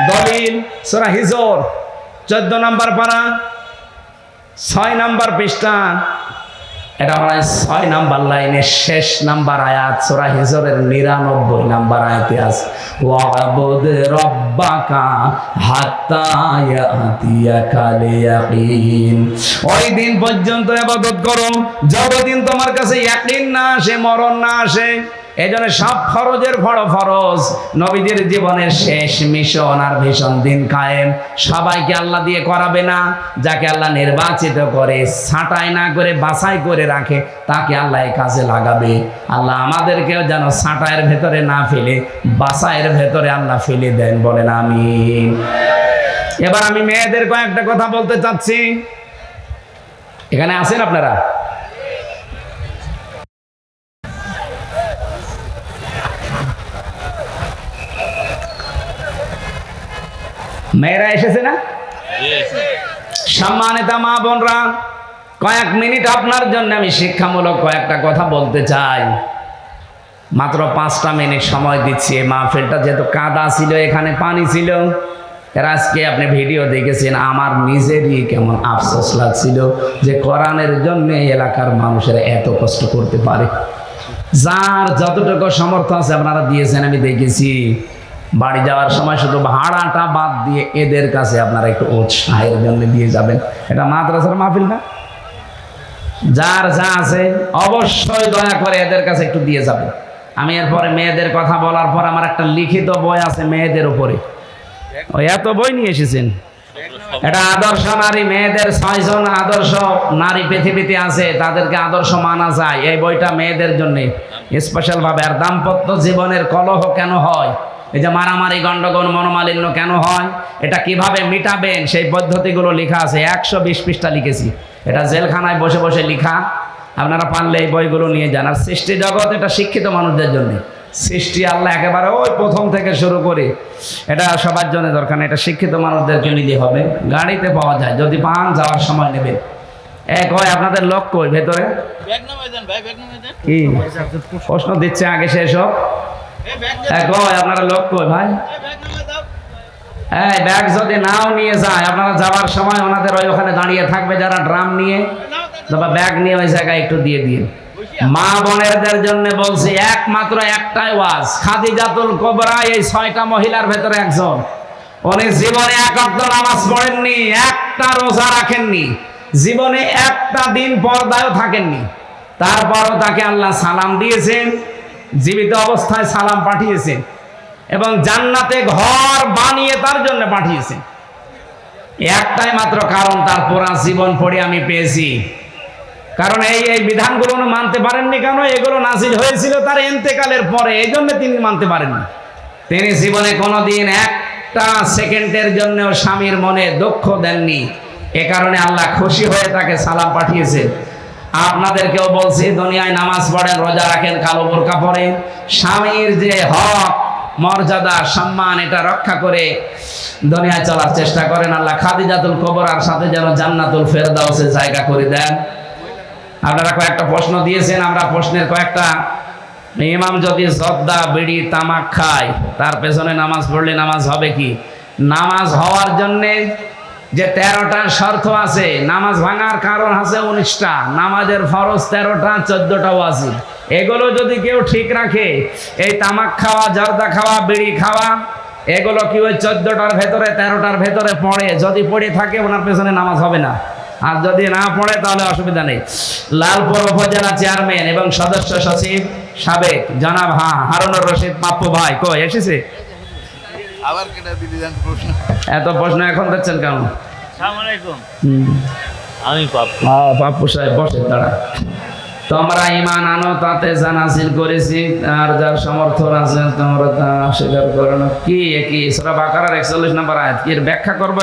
দলিল সূরা হিজর 14 নম্বর পারা 6 নম্বর পৃষ্ঠা এটা মনে হয় 6 নাম্বার লাইনের শেষ নাম্বার আয়াত, সূরা হিজরের 99 নাম্বার আয়াতে আছে, ওয়াবুদ রাব্বাকা হাত্তা ইয়াতিয়াকাল ইয়াকিন। ওই দিন পর্যন্ত ইবাদত করো যতদিন তোমার কাছে ইয়াকিন না আসে, মরণ না আসে। এজন্য সব ফরজের বড় ফরজ, নবীদের জীবনের শেষ মিশন আর ভীষণ দিন কায়েম। সবাইকে আল্লাহ দিয়ে করাবে না, যাকে আল্লাহ নির্বাচিত করে, ছাঁটাই না করে বাছাই করে রাখে, তাকে আল্লাহ এই কাজে লাগাবে। আল্লাহ আমাদেরকেও যেন ছাঁটাইয়ের ভেতরে না ফেলে, বাছাইয়ের ভেতরে আল্লাহ ফেলে দেন, বলেন আমিন। এবার আমি মেয়েদের কয়েকটা কথা বলতে চাচ্ছি। এখানে আছেন আপনারা? মেয়েরা এসেছে না? সম্মানিত মা বোনরা, কয়েক মিনিট আপনার জন্য আমি শিক্ষামূলক কয়েকটা কথা বলতে চাই। মাত্র 5টা মিনিট সময় দিচ্ছি। এই মাহফিলটা যেহেতু কাদা ছিল, এখানে পানি ছিল, এর আজকে আপনি ভিডিও দেখেছেন, আমার নিজেরই কেমন আফসোস লাগছিল যে কোরআনের জন্য এলাকার মানুষেরা এত কষ্ট করতে পারে। যার যতটুকু সামর্থ্য আছে আপনারা দিয়েছেন, আমি দেখেছি। বাড়ি যাওয়ার সময় শুধু ভাড়াটা বাদ দিয়ে এদের কাছে আপনারা একটু উৎসাহের জন্য দিয়ে যাবেন। এটা মাদ্রাসার মাহফিল না? যার যা আছে অবশ্যই দয়া করে এদের কাছে একটু দিয়ে যাবেন। আমি এরপরে মেয়েদের কথা বলার পর আমার একটা লিখিত বই আছে মেয়েদের উপরে, ওই এত বই নিয়ে এসেছেন। এটা আদর্শ নারী, মেয়েদের 6 জন আদর্শ নারী পৃথিবীতে আছে, তাদেরকে আদর্শ মানা যায়। এই বইটা মেয়েদের জন্য স্পেশাল ভাবে। আর দাম্পত্য জীবনের কলহ কেন হয়, এই যে মারামারি, গন্ডগোল, মনোমালিন্য কেন হয়, এটা কিভাবে মিটাবেন, সেই পদ্ধতিগুলো লেখা আছে। 120 পৃষ্ঠা লিখেছি। এটা জেলখানায় বসে বসে লেখা। আপনারা পারলে এই বইগুলো নিয়ে যান। আর সৃষ্টি জগৎ এটা শিক্ষিত মানুষদের জন্য। সৃষ্টি আল্লাহ একেবারে ওই প্রথম থেকে শুরু করে, এটা সবার জন্য দরকার না, এটা শিক্ষিত মানুষদেরকে নিতে হবে। গাড়িতে পাওয়া যায়, যদি পান যাওয়ার সময় নেবেন। এক হয় আপনাদের লোক কই ভেতরে? কি প্রশ্ন দিচ্ছে আগে শেষ হোক। এক হয় আপনারা লোক কই ভাই? এই ব্যাগ যদি নাও নিয়ে যায়, আপনারা যাওয়ার সময় ওনাদের ওখানে দাঁড়িয়ে থাকবে যারা ড্রাম নিয়ে, তবে ব্যাগ নিয়ে ওই জায়গায় একটু দিয়ে দিন। মা বোনেরদের জন্য বলছি, একমাত্র একটাই ওয়াজ, খাদিজাতুল কুবরা এই 6টা মহিলার ভেতরে একজন। উনি জীবনে এক ওয়াক্ত নামাজ পড়েননি, একটা রোজা রাখেননি, জীবনে একটা দিন পর্দায়ও থাকেননি। তারপরও তাকে আল্লাহ সালাম দিয়েছেন, জীবিত অবস্থায় সালাম পাঠিয়েছেন, এবং জান্নাতে ঘর বানিয়ে তার জন্য পাঠিয়েছেন। একটাই মাত্র কারণ, তার পুরা জীবন পড়ে আমি পেয়েছি। কারণ এই বিধানগুলো উনি মানতে পারেননি কেন? এগুলো নাজিল হয়েছিল তার ইন্তেকালের পরে, এই জন্য তিনি মানতে পারেননি। তিনি জীবনে কোনোদিন একটা সেকেন্ডের জন্য স্বামীর মনে দুঃখ দেননি। এ কারণে আল্লাহ খুশি হয়ে তাকে সালাম পাঠিয়েছে। আপনাদেরকেও বলছি, দুনিয়ায় নামাজ পড়েন, রোজা রাখেন, কালো বোরকা পরেন, স্বামীর যে হক, মর্যাদা, সম্মান, এটা রক্ষা করে দুনিয়ায় চলার চেষ্টা করেন। আল্লাহ খাদিজাতুল কুবরার সাথে যেন জান্নাতুল ফেরদাউসে জায়গা করে দেন। আপনারা কয়েকটা প্রশ্ন দিয়েছেন, আমরা প্রশ্নের কয়েকটা, ইমাম যদি জর্দা, বিড়ি, তামাক খায়, তার পেছনে নামাজ পড়লে নামাজ হবে কি? নামাজ হওয়ার জন্যে যে 13টা শর্ত আছে, নামাজ ভাঙার কারণ আছে 19টা। নামাজের ফরজ 13টা, 14টা ওয়াজিব। এগুলো যদি কেউ ঠিক রাখে, এই তামাক খাওয়া, জর্দা খাওয়া, বিড়ি খাওয়া, এগুলো কি ওই 14টার ভেতরে, 13টার ভেতরে পড়ে, যদি পড়ে থাকে ওনার পেছনে নামাজ হবে না। আর যদি না পড়ে তাহলে অসুবিধা নেই। লালপুর উপজেলা চেয়ারম্যান এবং সদস্য সচিব সাবেক জনাব হারুনুর রশিদ পাপ্পু ভাই কই এসেছে? আবার কেটে দিলি জান প্রশ্ন। এত প্রশ্ন এখন দিচ্ছেন কেন? আসসালামু আলাইকুম। আমি পাপ্পু। পাপ্পু সাহেব বসে দাঁড়া। তোমরা ঈমান আনো, তাতে জানাজিল করেছি, আর যার সমর্থন আছে তোমরা তা স্বীকার করো না। কি সূরা বাকারার 41 নম্বর আয়াত, কি এর ব্যাখ্যা করবো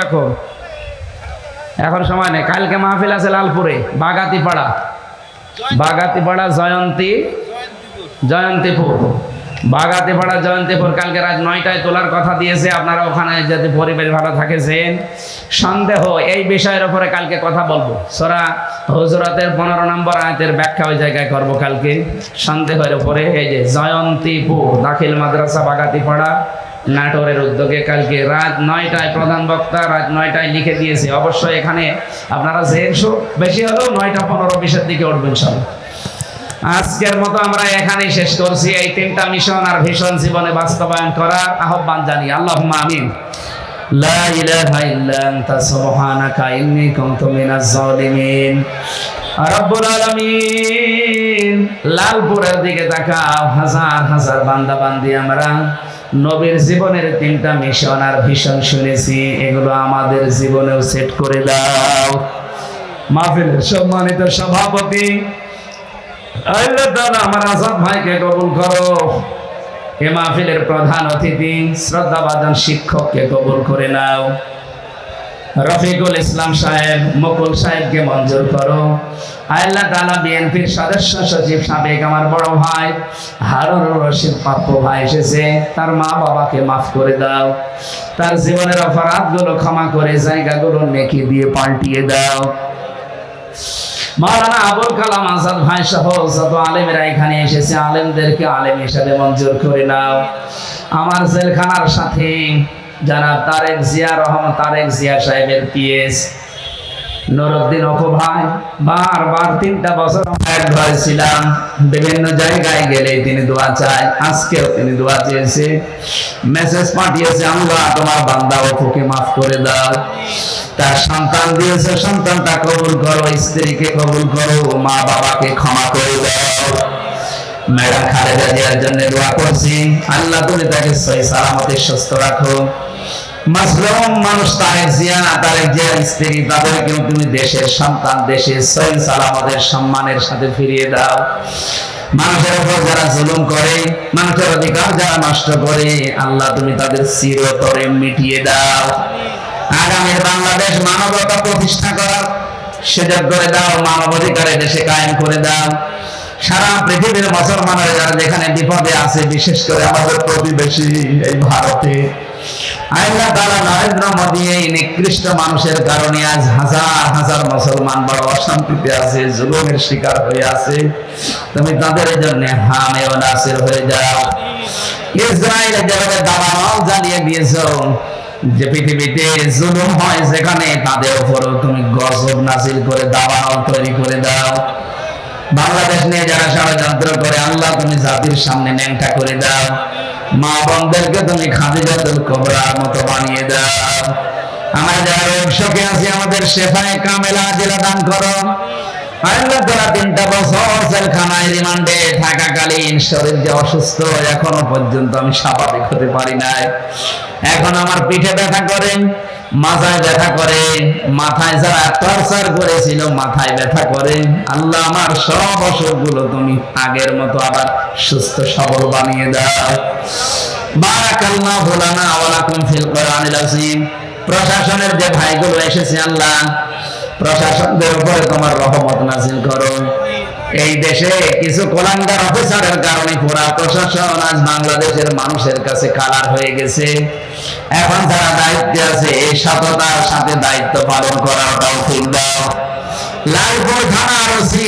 এখন সময় নেই। কালকে মাহফিল আছে লালপুরে, বাগাতিপাড়া, জয়ন্তীপুর, বাগাতিপাড়া জয়ন্তীপুর। কালকে রাত 9টায় তোলার কথা দিয়েছে। আপনারা ওখানে যদি পরিবেশ ভালো থাকেছেন, সন্দেহ এই বিষয়ের উপরে কালকে কথা বলবো। সূরা হুজুরাতের 15 নম্বর আয়াতের ব্যাখ্যা ওই জায়গায় করবো কালকে, সন্দেহের উপরে। এই যে জয়ন্তীপুর, দাখিল মাদ্রাসা বাগাতিপাড়া, নাটোরের উদ্যোগে কালকে রাত 9টায় প্রধান বক্তা রাত 9টায় লিখে দিয়েছে। অবশ্যই এখানে আপনারা যে বেশি হলেও 9টা 15-20-এর দিকে উঠবেন সব। আজকের মতো আমরা এখানেই শেষ করছি। এই 3টা মিশন আর ভীষণ জীবনে বাস্তবায়ন করার আহ্বান জানিয়ে আল্লাহুম্মা আমিন। লা ইলাহা ইল্লা আনতা সুবহানাকা ইন্নী কুনতু মিনাজ জালিমিন। রব্বুল আলামিন, লালপুরের দিকে তাকাও। হাজার হাজার বান্দা বান্দি আমরা নবীর জীবনের 3টা মিশন আর ভীষণ শুনেছি, এগুলো আমাদের জীবনেও সেট করে দাও। মাহফিলের সম্মানিত সভাপতি আল্লাহ তাআলা আমার আজাদ ভাইকে কবুল করো। এ মাহফিলের প্রধান অতিথি শ্রদ্ধাভাজন শিক্ষককে কবুল করে নাও। রফিকুল ইসলাম সাহেব, মুকুল সাহেবকে মঞ্জুর করো। আল্লাহ তাআলা বিএনপির সদস্য সচিব সাবেক আমার বড় ভাই হারুনুর রশিদ পাপ্পু ভাই এসেছে, তার মা বাবাকে মাফ করে দাও। তার জীবনের অপরাধগুলো ক্ষমা করে জায়গাগুলো নেকি দিয়ে পাল্টিয়ে দাও। মাওলানা আবুল কালাম আজাদ ভাই সহ যত আলেমেরা এখানে এসেছে, আলেমদেরকে আলেম হিসাবে মঞ্জুর করে নাও। আমার জেলখানার সাথে জনাব তারেক জিয়া সাহেবের পিএস নুরউদ্দিন অপু ভাই, বারবার 3টা বছর এক ঘরে ছিলাম, বিভিন্ন জায়গায় গেলে তিনি দোয়া চায়। আজকেও তিনি দোয়া চেয়েছে, মেসেজ পাঠিয়েছে, আল্লাহ তোমার বান্দা অপুকে মাফ করে দাও। তার সন্তান দিয়েছে, সন্তানটা কবুল করো, স্ত্রীকে কবুল করো, মা বাবাকে ক্ষমা করে দাও। ম্যাডাম খালেদা জিয়ার জন্য দোয়া করছি, আল্লাহ তুমি তাকে সহি সালামতে সুস্থ রাখো। মাজলুম মানুষ তারেক জিয়ার স্ত্রী, তাদেরকেও তুমি দেশের সন্তান, দেশের সহি সালামতের সম্মানের সাথে ফিরিয়ে দাও। মানুষের উপর যারা জুলুম করে, মানুষের অধিকার যারা নষ্ট করে, আল্লাহ তুমি তাদের চিরতরে মিটিয়ে দাও। আগামীর বাংলাদেশ মানবতা প্রতিষ্ঠা করার সুযোগ করে দাও, মানবাধিকারে দেশে কায়েম করে দাও। সারা পৃথিবীর মুসলমানরা যারা যেখানে বিপদে আছে, বিশেষ করে আমাদের প্রতিবেশী এই ভারতে, আল্লাহ তাআলা নরেন্দ্র মোদী এই নিকৃষ্ট মানুষের কারণে আজ হাজার হাজার মুসলমান বড় অশান্তিতে আছে, জুলুমের শিকার হয়ে আছে। তুমি তাদের জন্য হামে ও নাসির হয়ে যাও। ইসরায়েলে যেভাবে দাবানল জ্বালিয়ে দিয়েছো, যে পৃথিবীতে জুলুম হয় যেখানে, তাদের উপরও তুমি গজব নাজিল করে দাবানল তৈরি করে দাও। বাংলাদেশ নিয়ে যারা ষড়যন্ত্র করে, আল্লাহ তুমি জাতির সামনে ন্যাংটা করে দাও। মা বোনদেরকে তুমি খাদিজাতুল কুবরার মতো বানিয়ে দাও। আমরা যারা রোগ শোকে আছি, আমাদের শেফায়ে কামেলা জেলা দান করো। আল্লাহ তাআলা 3টা বছর জেলখানায় রিমান্ডে থাকাকালীন শরীর যে অসুস্থ, এখনো পর্যন্ত আমি স্বাভাবিক হতে পারি নাই। এখন আমার পিঠে ব্যথা করে, মাথায় ব্যথা করে, মাথায় যারা টর্চার করেছিল মাথায় ব্যথা করে। আল্লাহ আমার সব অসুখগুলো তুমি আগের মতো আবার সুস্থ সবল বানিয়ে দাও। বারাকাল্লাহু লানা ওয়া লাকুম ফিল কোরআনিল আযীম। প্রশাসনের যে ভাইগুলো এসেছে, আল্লাহ প্রশাসনদের উপরে তোমার রহমত নাযিল করো। এই দেশে কিছু কোলাঙ্গার অফিসারের কারণে পুরা প্রশাসন আজ বাংলাদেশের মানুষের কাছে কালার হয়ে গেছে। এখন যারা দায়িত্বে আছে, এই সততার সাথে দায়িত্ব পালন করার তৌফিক দাও। লালপুর থানার ওসি